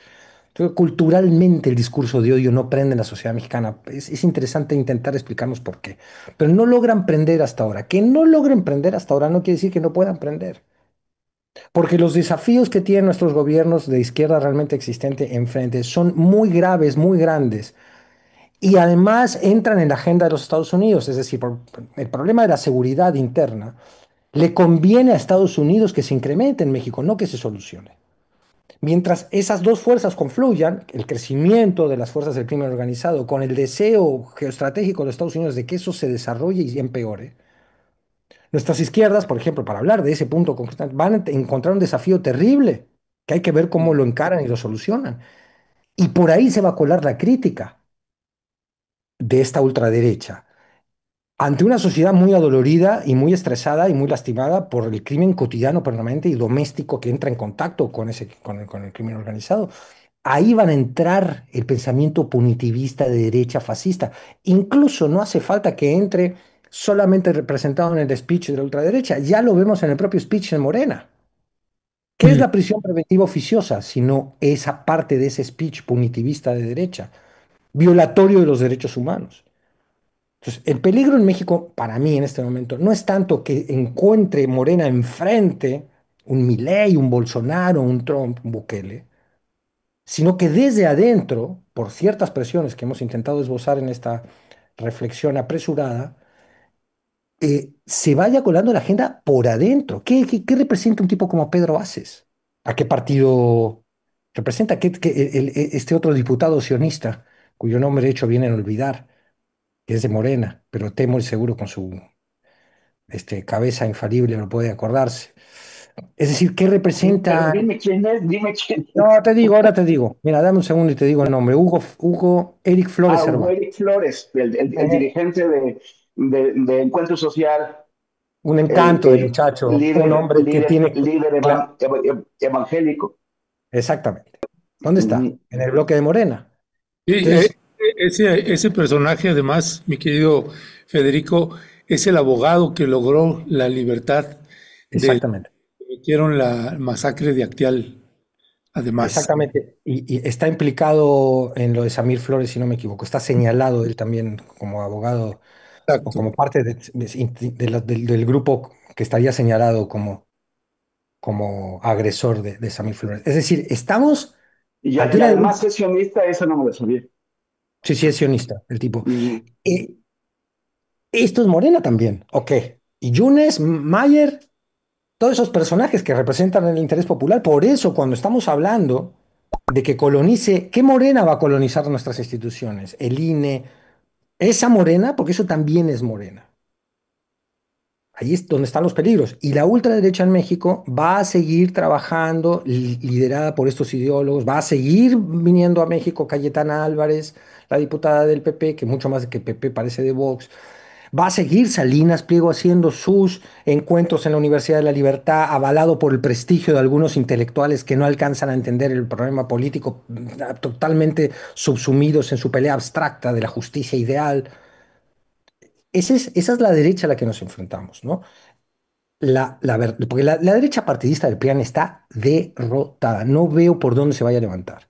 Creo que culturalmente el discurso de odio no prende en la sociedad mexicana. Es interesante intentar explicarnos por qué. Pero no logran prender hasta ahora. Que no logren prender hasta ahora no quiere decir que no puedan prender. Porque los desafíos que tienen nuestros gobiernos de izquierda realmente existente enfrente son muy graves, muy grandes. Y además entran en la agenda de los Estados Unidos. Es decir, el problema de la seguridad interna Le conviene a Estados Unidos que se incremente en México, no que se solucione. Mientras esas dos fuerzas confluyan, el crecimiento de las fuerzas del crimen organizado con el deseo geoestratégico de los Estados Unidos de que eso se desarrolle y empeore, nuestras izquierdas, por ejemplo, para hablar de ese punto concreto, van a encontrar un desafío terrible, que hay que ver cómo lo encaran y lo solucionan. Y por ahí se va a colar la crítica de esta ultraderecha ante una sociedad muy adolorida y muy estresada y muy lastimada por el crimen cotidiano, permanente y doméstico que entra en contacto con con el crimen organizado. Ahí van a entrar el pensamiento punitivista de derecha fascista. Incluso no hace falta que entre solamente representado en el speech de la ultraderecha. Ya lo vemos en el propio speech de Morena. ¿Qué es Mm. la prisión preventiva oficiosa? Sino esa parte de ese speech punitivista de derecha, violatorio de los derechos humanos. Entonces, el peligro en México, para mí en este momento, no es tanto que encuentre Morena enfrente un Milei, un Bolsonaro, un Trump, un Bukele, sino que desde adentro, por ciertas presiones que hemos intentado esbozar en esta reflexión apresurada, se vaya colando la agenda por adentro. ¿Qué representa un tipo como Pedro Aces? ¿A qué partido representa? Este otro diputado sionista, cuyo nombre de hecho viene a olvidar, que es de Morena, pero temo y seguro con su cabeza infalible no puede acordarse. Es decir, ¿qué Pero representa? dime quién es, dime quién No, es. te digo, ahora te digo. Mira, dame un segundo y te digo el nombre. Hugo Eric Flores Ah, Servan. Eric Flores, el Eh, dirigente de Encuentro Social, un el, encanto de el muchacho, un líder, hombre que líder, tiene... líder evangélico. Exactamente. ¿Dónde está? Ujú. En el bloque de Morena. Sí, Entonces, ese personaje, además, mi querido Federico, es el abogado que logró la libertad de exactamente. que cometieron la masacre de Actial, además. Exactamente. Y está implicado en lo de Samir Flores, si no me equivoco. Está señalado él también como abogado o Exacto. como parte del grupo que estaría señalado como agresor de Samir Flores. Es decir, estamos ante Y una además derecha. es sionista, eso no me lo sabía. Sí, sí, es sionista el tipo. Ujú. Eh, Esto es Morena también, ok. Y Yunes, Mayer, todos esos personajes que representan el interés popular. Por eso, cuando estamos hablando de que colonice, ¿qué Morena va a colonizar nuestras instituciones? El INE, esa Morena, porque eso también es Morena. Ahí es donde están los peligros. Y la ultraderecha en México va a seguir trabajando, liderada por estos ideólogos, va a seguir viniendo a México Cayetana Álvarez, la diputada del PP, que mucho más que PP parece de Vox. Va a seguir Salinas Pliego haciendo sus encuentros en la Universidad de la Libertad, avalado por el prestigio de algunos intelectuales que no alcanzan a entender el problema político, totalmente subsumidos en su pelea abstracta de la justicia ideal. Esa es la derecha a la que nos enfrentamos, ¿no? Porque la derecha partidista del PRIAN está derrotada. No veo por dónde se vaya a levantar.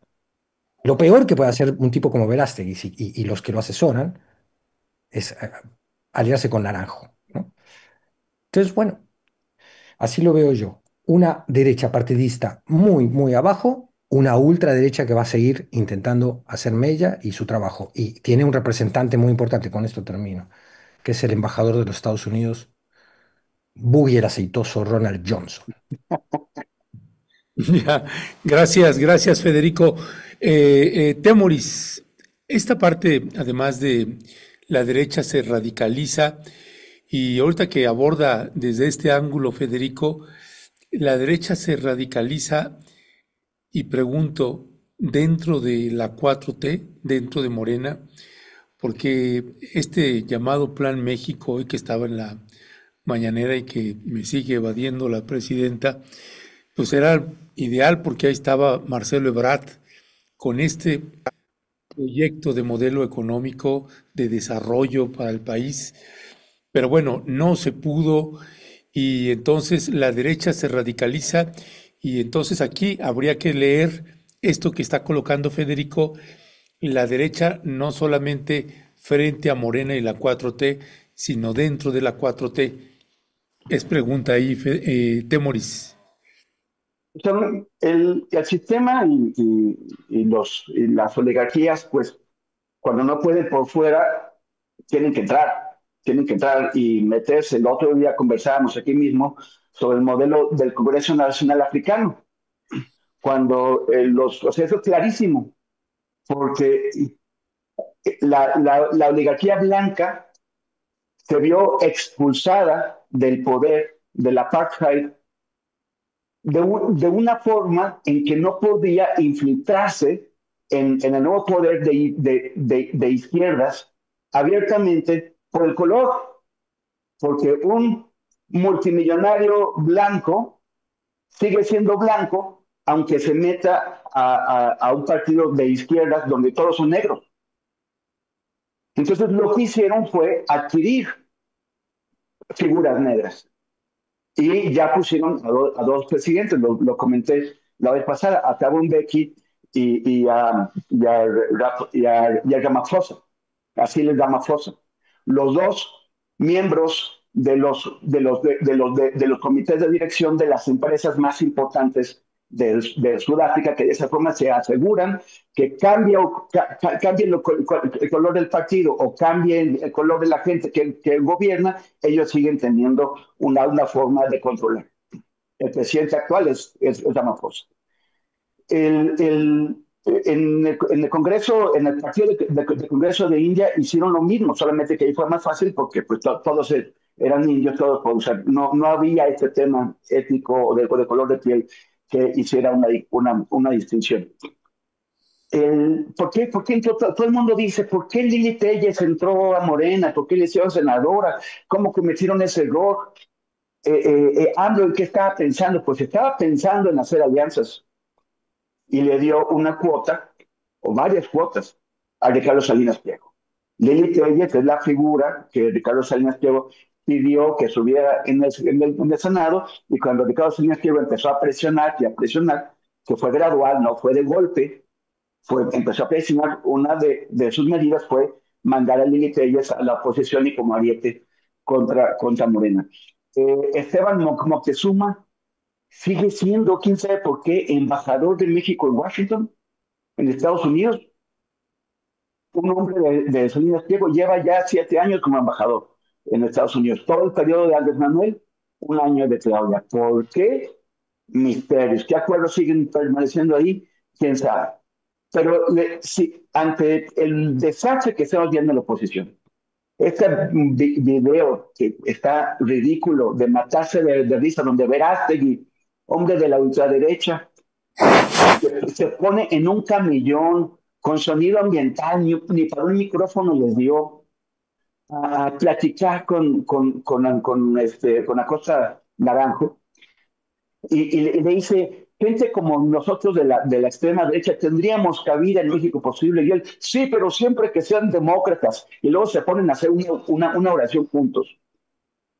Lo peor que puede hacer un tipo como Verástegui y los que lo asesoran es aliarse con Naranjo, ¿no? Entonces, bueno, así lo veo yo. Una derecha partidista muy, muy abajo, una ultraderecha que va a seguir intentando hacer mella y su trabajo. Y tiene un representante muy importante, con esto termino, que es el embajador de los Estados Unidos, Buggy el aceitoso Ronald Johnson. Ya, gracias, gracias, Federico. Temoris, esta parte, además de la derecha, se radicaliza y ahorita que aborda desde este ángulo, Federico, la derecha se radicaliza y pregunto, dentro de la 4T, dentro de Morena, porque este llamado Plan México, hoy que estaba en la mañanera y que me sigue evadiendo la presidenta, pues era ideal porque ahí estaba Marcelo Ebrard con este proyecto de modelo económico de desarrollo para el país. Pero bueno, no se pudo y entonces la derecha se radicaliza y entonces aquí habría que leer esto que está colocando Federico, la derecha no solamente frente a Morena y la 4T, sino dentro de la 4T. Es pregunta ahí, Temoris. El sistema y las oligarquías, pues cuando no pueden por fuera, tienen que entrar. tienen que entrar y meterse. El otro día conversábamos aquí mismo sobre el modelo del Congreso Nacional Africano, cuando o sea, eso es clarísimo, porque la oligarquía blanca se vio expulsada del poder del apartheid de una forma en que no podía infiltrarse en el nuevo poder de izquierdas abiertamente por el color, porque un multimillonario blanco sigue siendo blanco aunque se meta a un partido de izquierdas donde todos son negros. Entonces lo que hicieron fue adquirir figuras negras. Y ya pusieron a dos presidentes, lo comenté la vez pasada, a Thabo Mbeki y a Ramaphosa, así les Ramaphosa. Los dos miembros de los comités de dirección de las empresas más importantes de Sudáfrica, que de esa forma se aseguran que cambie el color del partido o cambie el color de la gente que gobierna, ellos siguen teniendo una forma de controlar. El presidente actual es Ramaphosa. En el Congreso, en el partido de Congreso de India hicieron lo mismo, solamente que ahí fue más fácil porque pues, todos eran indios, todos por usar. No había este tema étnico o de color de piel que hiciera una distinción. ¿Por qué entró, todo el mundo dice, ¿por qué Lili Telles entró a Morena? ¿Por qué le hicieron senadora? ¿Cómo cometieron ese error? AMLO, ¿qué estaba pensando? Pues estaba pensando en hacer alianzas y le dio una cuota o varias cuotas a Ricardo Salinas Pliego. Lili Telles es la figura que Ricardo Salinas Pliego pidió que subiera en el Senado, y cuando Ricardo Salinas Pliego empezó a presionar y a presionar, que fue gradual, no fue de golpe, empezó a presionar, una de sus medidas fue mandar a Lili Telles a la oposición y como ariete contra Morena. Esteban Moctezuma sigue siendo, quién sabe por qué, embajador de México en Washington, en Estados Unidos. Un hombre de Salinas Pliego lleva ya 7 años como embajador en Estados Unidos. Todo el periodo de Andrés Manuel, un año de Claudia. ¿Por qué? Misterios. ¿Qué acuerdos siguen permaneciendo ahí? ¿Quién sabe? Pero ante el desastre que estamos viendo en la oposición, este video que está ridículo de matarse de risa, donde Verástegui, hombre de la ultraderecha, se pone en un camellón con sonido ambiental, ni para un micrófono les dio, a platicar con Acosta Naranjo, y le dice, gente como nosotros de la extrema derecha tendríamos cabida en México posible, y él, sí, pero siempre que sean demócratas, y luego se ponen a hacer una oración juntos.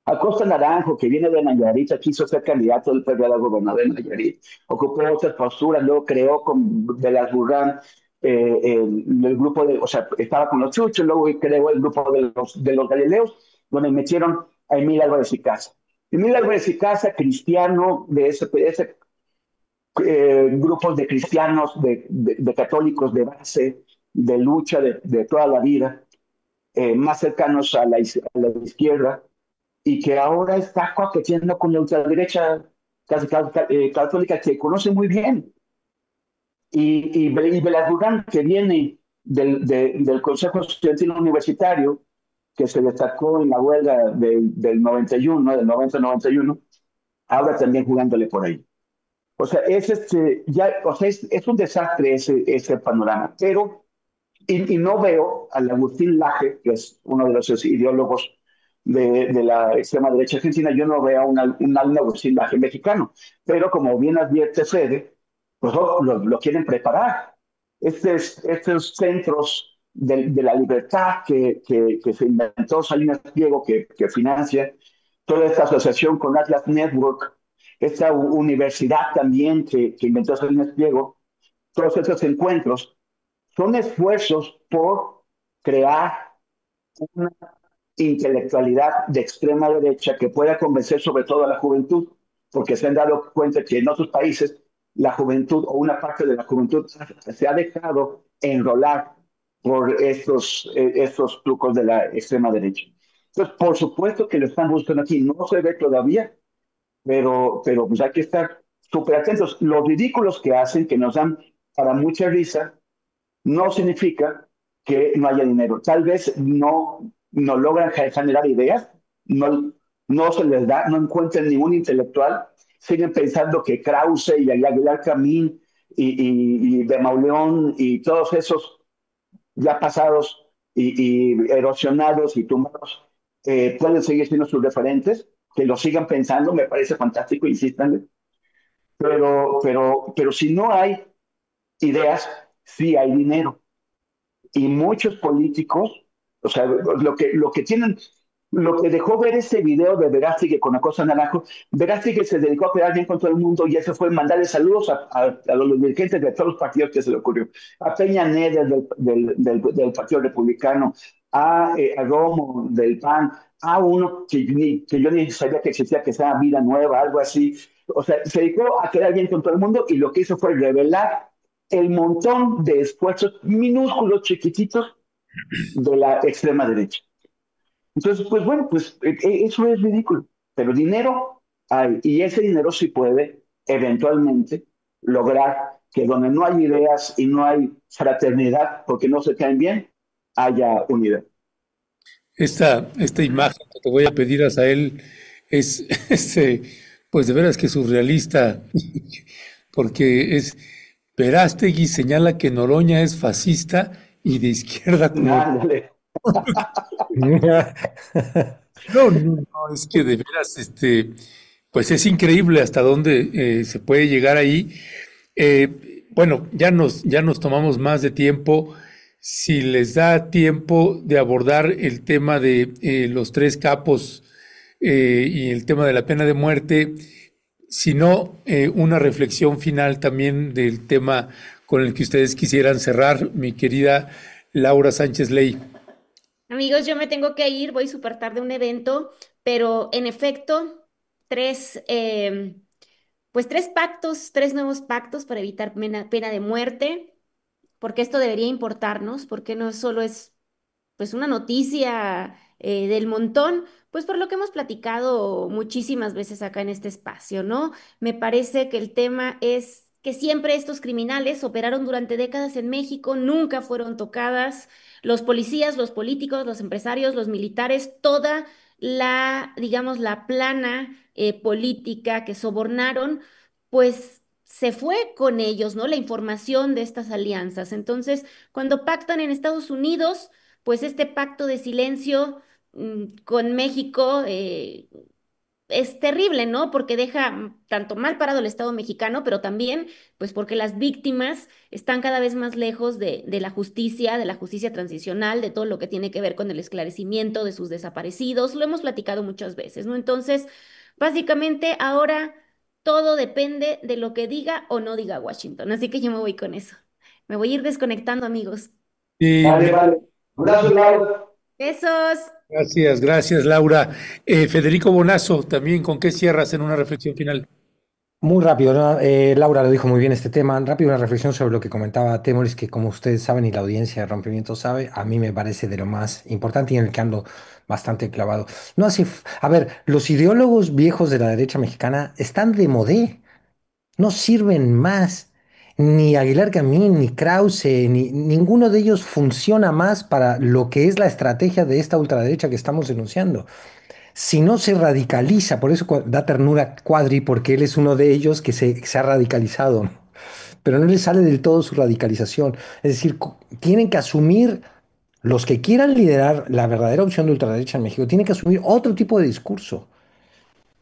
Acosta Naranjo, que viene de Nayarit, quiso ser candidato del PRD a la gobernador de Nayarit, ocupó otras posturas, luego creó con Velas Burrán el grupo o sea, estaba con los chuchos, luego creó el grupo de los Galileos, donde metieron a Emilio Álvarez y Casa. Emilio Álvarez y Casa, cristiano de ese grupos de cristianos, de católicos de base, de lucha de toda la vida, más cercanos a la izquierda, y que ahora está coqueteando con la ultraderecha católica que conoce muy bien. Y Velas Durán, que viene del Consejo Estudiantil Universitario, que se destacó en la huelga del 91, del 90-91, ahora también jugándole por ahí. O sea, es un desastre ese panorama, pero y no veo al Agustín Laje, que es uno de los ideólogos de la extrema derecha argentina, yo no veo a un Agustín Laje mexicano, pero como bien advierte Fede, pues lo quieren preparar. Estos centros de la libertad que se inventó Salinas Pliego, que financia toda esta asociación con Atlas Network, esta universidad también que inventó Salinas Pliego, todos estos encuentros son esfuerzos por crear una intelectualidad de extrema derecha que pueda convencer sobre todo a la juventud, porque se han dado cuenta que en otros países la juventud o una parte de la juventud se ha dejado enrolar por estos trucos de la extrema derecha. Entonces, por supuesto que lo están buscando aquí. No se ve todavía, pero pues hay que estar súper atentos. Los ridículos que hacen, que nos dan para mucha risa, no significa que no haya dinero. Tal vez no logran generar ideas, no, no se les da, no encuentran ningún intelectual, siguen pensando que Krause y Aguilar Camín y de Mauleón y todos esos ya pasados y erosionados y tumbados pueden seguir siendo sus referentes, que lo sigan pensando, me parece fantástico, insistan, pero si no hay ideas, sí hay dinero y muchos políticos, o sea, lo que dejó ver ese video de Verástegui con Acosta Naranjo, Verástegui se dedicó a quedar bien con todo el mundo y eso fue mandarle saludos a los dirigentes de todos los partidos que se le ocurrió. A Peña Nieto del Partido Republicano, a Romo del PAN, a uno que yo ni sabía que existía, que se llama Vida Nueva, algo así. O sea, se dedicó a quedar bien con todo el mundo y lo que hizo fue revelar el montón de esfuerzos minúsculos, chiquititos de la extrema derecha. Entonces, pues bueno, pues eso es ridículo, pero dinero hay y ese dinero sí puede eventualmente lograr que donde no hay ideas y no hay fraternidad porque no se caen bien, haya unidad. Esta imagen que te voy a pedir, Asael, es, pues de veras que surrealista, porque es, Verástegui señala que Noroña es fascista y de izquierda como... Ándale. No, no, no, es que de veras, pues es increíble hasta dónde se puede llegar ahí. Bueno, ya nos tomamos más de tiempo. Si les da tiempo de abordar el tema de los tres capos y el tema de la pena de muerte, si no, una reflexión final también del tema con el que ustedes quisieran cerrar, mi querida Laura Sánchez Ley. Amigos, yo me tengo que ir, voy súper tarde a un evento, pero en efecto, tres, pues tres pactos, tres nuevos pactos para evitar pena de muerte, porque esto debería importarnos, porque no solo es pues una noticia del montón, pues por lo que hemos platicado muchísimas veces acá en este espacio, ¿no? Me parece que el tema es que siempre estos criminales operaron durante décadas en México, nunca fueron tocadas. Los policías, los políticos, los empresarios, los militares, toda la, digamos, la plana política que sobornaron, pues se fue con ellos, ¿no? La información de estas alianzas. Entonces, cuando pactan en Estados Unidos, pues este pacto de silencio con México es terrible, ¿no? Porque deja tanto mal parado el Estado mexicano, pero también, pues porque las víctimas están cada vez más lejos de la justicia transicional, de todo lo que tiene que ver con el esclarecimiento de sus desaparecidos. Lo hemos platicado muchas veces, ¿no? Entonces, básicamente ahora todo depende de lo que diga o no diga Washington. Así que yo me voy con eso. Me voy a ir desconectando, amigos. Y Vale, vale. Abrazo, Laura. Besos. gracias, gracias, Laura. Federico Bonazo, también, ¿con qué cierras en una reflexión final? Muy rápido, ¿no? Laura lo dijo muy bien este tema. Rápido una reflexión sobre lo que comentaba Temoris, que como ustedes saben y la audiencia de Rompimiento sabe, a mí me parece de lo más importante y en el que ando bastante clavado. No hace, a ver, los ideólogos viejos de la derecha mexicana están de modé, no sirven más. Ni Aguilar Camín, ni Krause, ni ninguno de ellos funciona más para lo que es la estrategia de esta ultraderecha que estamos denunciando. Si no se radicaliza, por eso da ternura Cuadri, porque él es uno de ellos que se ha radicalizado, ¿no? Pero no le sale del todo su radicalización. Es decir, tienen que asumir, los que quieran liderar la verdadera opción de ultraderecha en México, tienen que asumir otro tipo de discurso.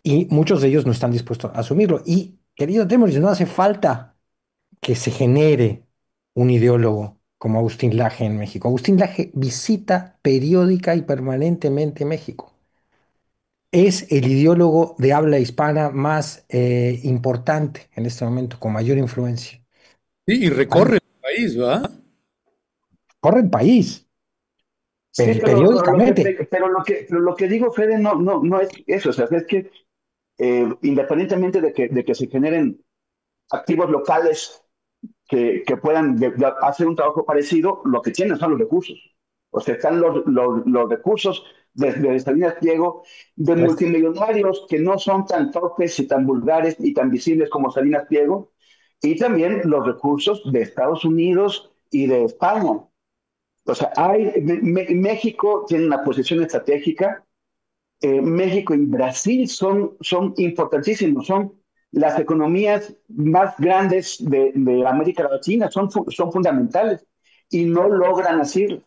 Y muchos de ellos no están dispuestos a asumirlo. Y, querido Temoris, no hace falta que se genere un ideólogo como Agustín Laje en México. Agustín Laje visita periódica y permanentemente México. Es el ideólogo de habla hispana más importante en este momento, con mayor influencia. Sí, y Hay- recorre el país, ¿va? corre el país, Sí, periódicamente. pero lo que digo, Fede, no es eso. O sea, es que independientemente de que se generen activos locales que puedan hacer un trabajo parecido, lo que tienen son los recursos. O sea, están los recursos de Salinas Pliego, de Gracias. multimillonarios que no son tan torpes y tan vulgares y tan visibles como Salinas Pliego, y también los recursos de Estados Unidos y de España. O sea, México tiene una posición estratégica. México y Brasil son importantísimos, son las economías más grandes de América Latina, son fundamentales y no logran así.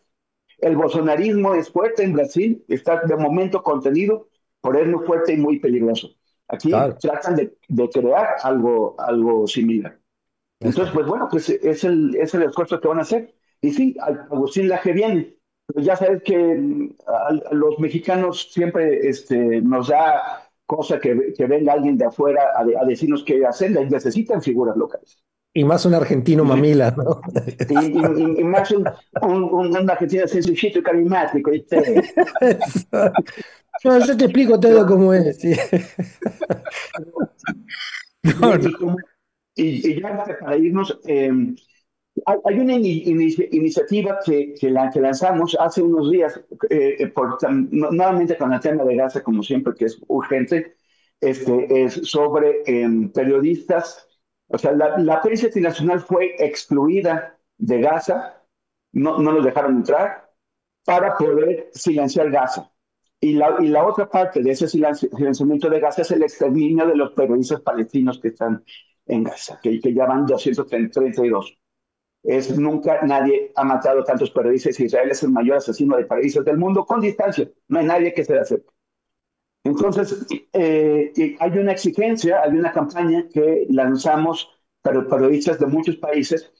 El bolsonarismo es fuerte en Brasil, está de momento contenido, pero es muy fuerte y muy peligroso. Aquí Claro, tratan de crear algo similar. es Entonces, pues correcto. bueno, pues es el esfuerzo que van a hacer. Y sí, Agustín Laje viene. Pero ya sabes que a los mexicanos siempre nos da cosa que venga alguien de afuera a decirnos qué hacer. Necesitan figuras locales. Y más un argentino mamila, ¿no? Y más un argentino sencillito y carismático, ¿viste? Eso. No, yo te explico todo Pero, cómo es. Sí. No, no. y, y ya para irnos, hay una iniciativa que lanzamos hace unos días, nuevamente con el tema de Gaza, como siempre, que es urgente, es sobre periodistas. O sea, la prensa internacional fue excluida de Gaza, no los dejaron entrar, para poder silenciar Gaza. Y la otra parte de ese silenciamiento de Gaza es el exterminio de los periodistas palestinos que están en Gaza, que ya van 232. Nunca nadie ha matado tantos periodistas. Israel es el mayor asesino de periodistas del mundo con distancia. No hay nadie que se le acerque. Entonces, hay una exigencia, hay una campaña que lanzamos para periodistas de muchos países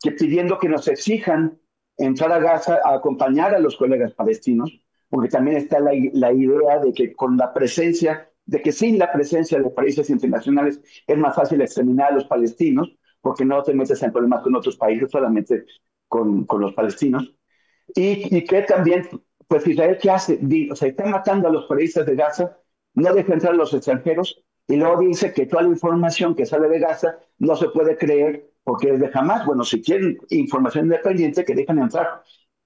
que pidiendo que nos exijan entrar a Gaza a acompañar a los colegas palestinos, porque también está la idea de que con la presencia, de que sin la presencia de países internacionales es más fácil exterminar a los palestinos, porque no te metes en problemas con otros países, solamente con los palestinos. Y que también, pues Israel, ¿qué hace? O sea, está matando a los periodistas de Gaza, no deja entrar a los extranjeros, y luego dice que toda la información que sale de Gaza no se puede creer porque es de Hamas. Bueno, si quieren información independiente, que dejan entrar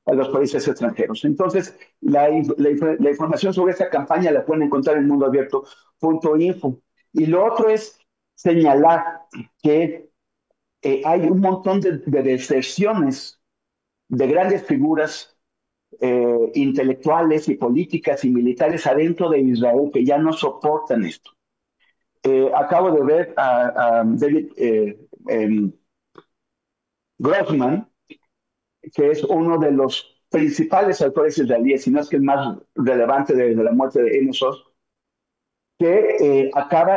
a los países extranjeros. Entonces, la información sobre esta campaña la pueden encontrar en mundoabierto.info. Y lo otro es señalar que hay un montón de deserciones de grandes figuras intelectuales y políticas y militares adentro de Israel que ya no soportan esto. Acabo de ver a David Grossman, que es uno de los principales autores israelíes, si no es que el más relevante desde la muerte de Amos Oz, que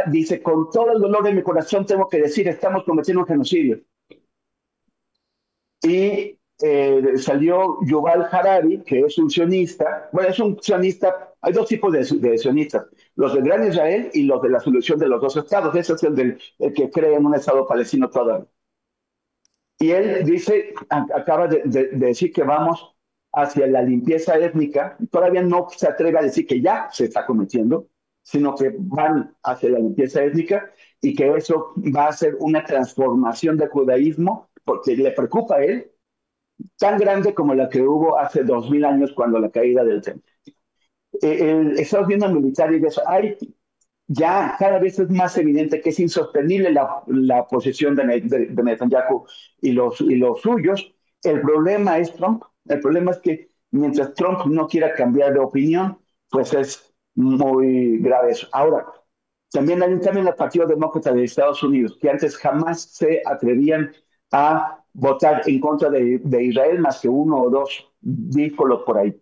dice, con todo el dolor de mi corazón tengo que decir, estamos cometiendo un genocidio. Y salió Yuval Harari, que es un sionista. Bueno, es un sionista. Hay dos tipos de sionistas: los del Gran Israel y los de la solución de los dos estados. Ese es el que cree en un estado palestino todavía. Y él dice, acaba de decir que vamos hacia la limpieza étnica. Todavía no se atreve a decir que ya se está cometiendo, sino que van hacia la limpieza étnica y que eso va a ser una transformación del judaísmo, porque le preocupa a él, tan grande como la que hubo hace 2000 años cuando la caída del templo. El Estados Unidos militar y de eso, ya cada vez es más evidente que es insostenible la posición de Netanyahu y los suyos. El problema es Trump. El problema es que mientras Trump no quiera cambiar de opinión, pues es muy grave eso. Ahora, también hay también el Partido Demócrata de Estados Unidos, que antes jamás se atrevían a votar en contra de Israel, más que uno o dos díscolos por ahí.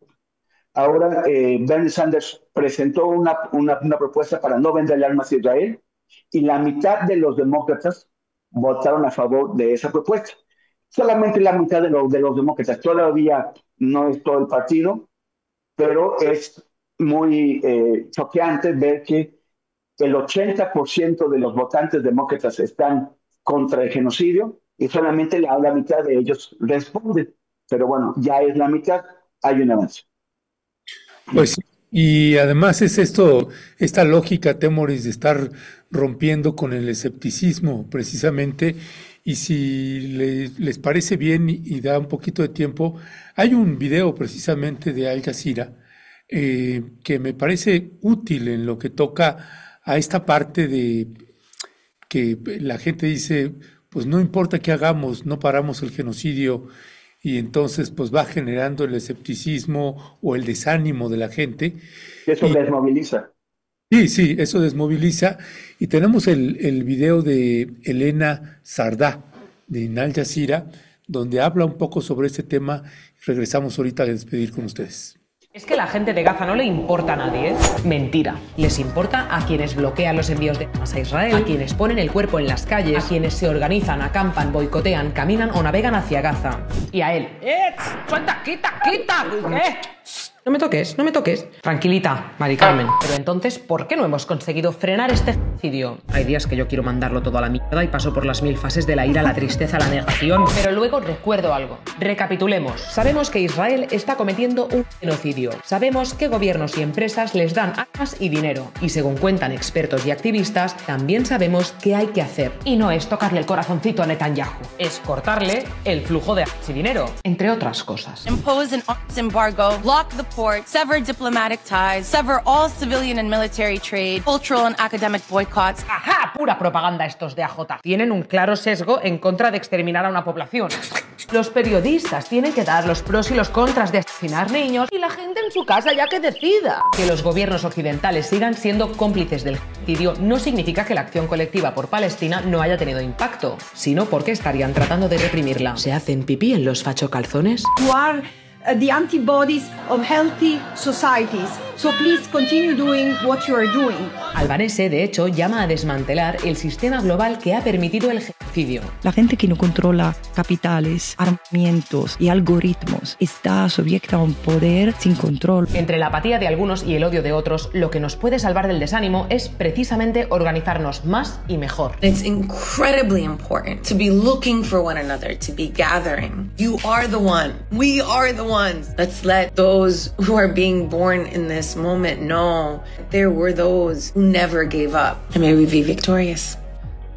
Ahora Bernie Sanders presentó una propuesta para no vender armas a Israel y la mitad de los demócratas votaron a favor de esa propuesta. Solamente la mitad de los demócratas, todavía no es todo el partido, pero es muy choqueante ver que el 80% de los votantes demócratas están contra el genocidio y solamente la mitad de ellos responden. Pero bueno, ya es la mitad, hay un avance. Pues sí, y además es esto, esta lógica, Temoris, de estar rompiendo con el escepticismo, precisamente, y si les parece bien y da un poquito de tiempo, hay un video precisamente de Al Jazeera que me parece útil en lo que toca a esta parte de que la gente dice, pues no importa qué hagamos, no paramos el genocidio y entonces pues va generando el escepticismo o el desánimo de la gente. Eso Y desmoviliza. sí, sí, eso desmoviliza. Y tenemos el video de Elena Sardá de Al Jazeera, donde habla un poco sobre este tema. Regresamos ahorita a despedir con ustedes. Es que la gente de Gaza no le importa a nadie, ¿eh? Mentira. Les importa a quienes bloquean los envíos de armas a Israel, a quienes ponen el cuerpo en las calles, a quienes se organizan, acampan, boicotean, caminan o navegan hacia Gaza. Y a él. ¡Suelta! ¡Quita! ¡Quita! No me toques, no me toques. Tranquilita, Mari Carmen. Pero entonces, ¿por qué no hemos conseguido frenar este genocidio? Hay días que yo quiero mandarlo todo a la mierda y paso por las 1000 fases de la ira, la tristeza, la negación. Pero luego recuerdo algo. Recapitulemos. Sabemos que Israel está cometiendo un genocidio. Sabemos que gobiernos y empresas les dan armas y dinero. Y según cuentan expertos y activistas, también sabemos qué hay que hacer. Y no es tocarle el corazoncito a Netanyahu. Es cortarle el flujo de armas y dinero. Entre otras cosas. Impose an arms embargo, block the port, sever diplomatic ties, sever all civilian and military trade, cultural and academic boycotts. ¡Ajá! Pura propaganda estos de AJ. Tienen un claro sesgo en contra de exterminar a una población. Los periodistas tienen que dar los pros y los contras de asesinar niños y la gente en su casa ya que decida. Que los gobiernos occidentales sigan siendo cómplices del genocidio no significa que la acción colectiva por Palestina no haya tenido impacto, sino porque estarían tratando de reprimirla. ¿Se hacen pipí en los fachocalzones? You are the antibodies of healthy societies. So please continue doing what you are doing. Albanese, de hecho, llama a desmantelar el sistema global que ha permitido el genocidio. La gente que no controla capitales, armamentos y algoritmos está subyecta a un poder sin control. Entre la apatía de algunos y el odio de otros, lo que nos puede salvar del desánimo es precisamente organizarnos más y mejor. It's incredibly important to be looking for one another, to be gathering. You are the one. We are the ones. Let's let those who are being born in this moment know there were those who never gave up. And may we be victorious.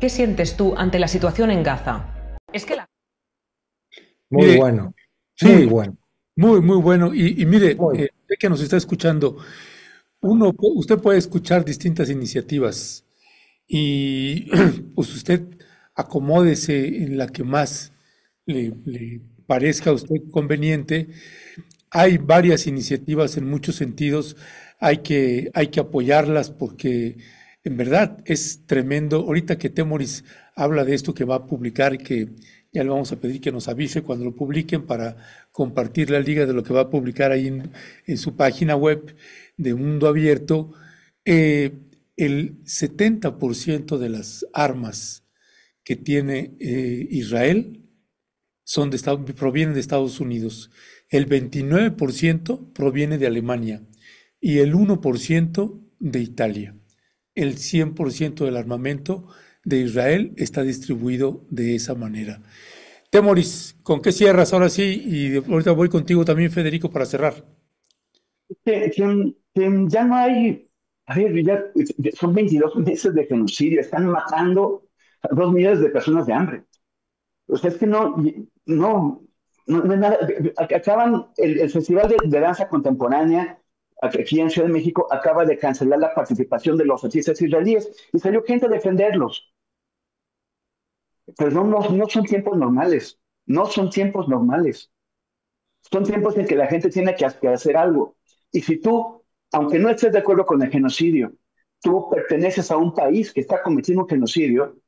¿Qué sientes tú ante la situación en Gaza? Es que la... Muy Mire, bueno, sí, muy bueno. muy bueno. Y mire, Muy. usted que nos está escuchando, usted puede escuchar distintas iniciativas y pues usted acomódese en la que más le parezca a usted conveniente. Hay varias iniciativas en muchos sentidos, hay que apoyarlas porque en verdad es tremendo. Ahorita que Temoris habla de esto que va a publicar y que ya le vamos a pedir que nos avise cuando lo publiquen para compartir la liga de lo que va a publicar ahí en su página web de Mundo Abierto. El 70% de las armas que tiene Israel provienen de Estados Unidos. El 29% proviene de Alemania y el 1% de Italia. El 100% del armamento de Israel está distribuido de esa manera. Temoris, ¿con qué cierras ahora sí? Y ahorita voy contigo también, Federico, para cerrar. Que ya no hay, a ver, ya son 22 meses de genocidio, están matando a 2 millones de personas de hambre. O sea, es que no es nada. Acaban el Festival de Danza Contemporánea aquí en Ciudad de México acaba de cancelar la participación de los artistas israelíes y salió gente a defenderlos. Pero no son tiempos normales, no son tiempos normales. Son tiempos en que la gente tiene que hacer algo. Y si tú, aunque no estés de acuerdo con el genocidio, tú perteneces a un país que está cometiendo un genocidio,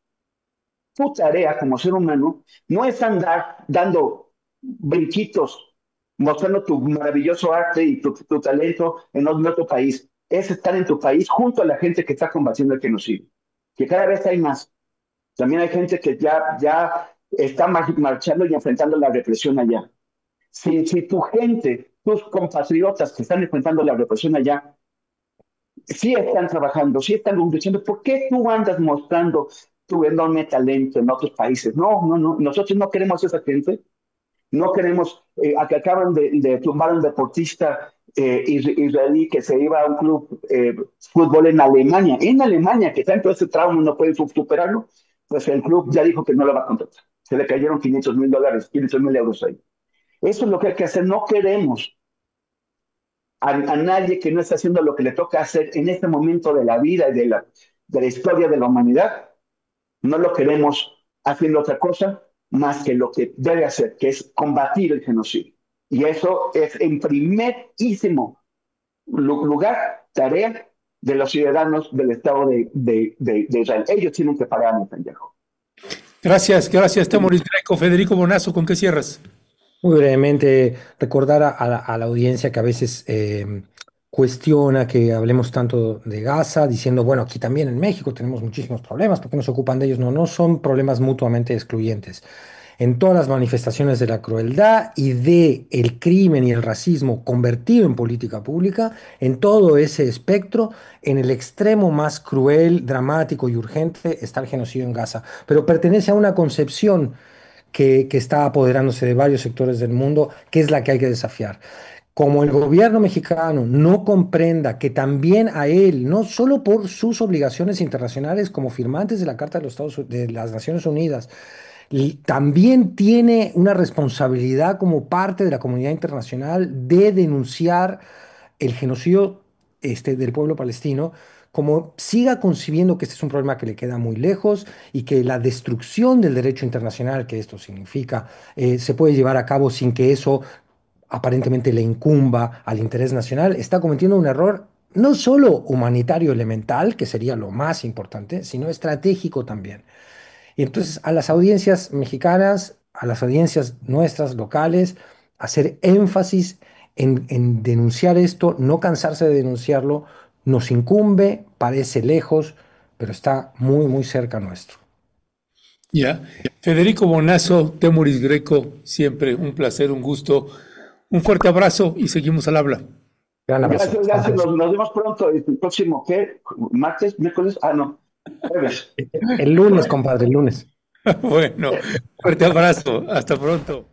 tu tarea como ser humano no es andar dando brinquitos, mostrando tu maravilloso arte y tu talento en otro país. Es estar en tu país junto a la gente que está combatiendo el genocidio. Que cada vez hay más. También hay gente que ya está marchando y enfrentando la represión allá. Si tu gente, tus compatriotas que están enfrentando la represión allá, sí están trabajando, sí están luchando, ¿por qué tú andas mostrando tu enorme talento en otros países? No, nosotros no queremos esa gente, no queremos, que acaban de tumbar a un deportista israelí que se iba a un club fútbol en Alemania, que está en todo ese trauma, no puede superarlo, pues el club ya dijo que no lo va a contratar. Se le cayeron $500,000, $500,000 ahí. Eso es lo que hay que hacer. No queremos a nadie que no esté haciendo lo que le toca hacer en este momento de la vida y de la historia de la humanidad. No lo queremos haciendo otra cosa más que lo que debe hacer, que es combatir el genocidio. Y eso es en primerísimo lugar tarea de los ciudadanos del Estado de Israel. Ellos tienen que pagar, mi pendejo. Gracias, Temoris Greco. Federico Bonazo, ¿con qué cierras? Muy brevemente, recordar a la audiencia que a veces cuestiona que hablemos tanto de Gaza, diciendo, bueno, aquí también en México tenemos muchísimos problemas, ¿por qué no se ocupan de ellos? No, no son problemas mutuamente excluyentes. En todas las manifestaciones de la crueldad y de el crimen y el racismo convertido en política pública, en todo ese espectro, en el extremo más cruel, dramático y urgente está el genocidio en Gaza, pero pertenece a una concepción que está apoderándose de varios sectores del mundo, que es la que hay que desafiar. Como el gobierno mexicano no comprenda que también a él, no solo por sus obligaciones internacionales como firmantes de la Carta de las Naciones Unidas, también tiene una responsabilidad como parte de la comunidad internacional de denunciar el genocidio del pueblo palestino, como siga concibiendo que este es un problema que le queda muy lejos y que la destrucción del derecho internacional que esto significa se puede llevar a cabo sin que eso aparentemente le incumba al interés nacional, está cometiendo un error no solo humanitario elemental, que sería lo más importante, sino estratégico también. Y entonces a las audiencias mexicanas, a las audiencias nuestras locales, hacer énfasis en denunciar esto, no cansarse de denunciarlo, nos incumbe, parece lejos, pero está muy, muy cerca nuestro. Ya. Federico Bonazo, Temoris Greco, siempre un placer, un gusto. Un fuerte abrazo y seguimos al habla. Gran abrazo. Gracias. Nos vemos pronto. El próximo, ¿qué? ¿Martes? ¿Miércoles? Ah, no. Jueves. El lunes, compadre, el lunes. Bueno, fuerte abrazo. Hasta pronto.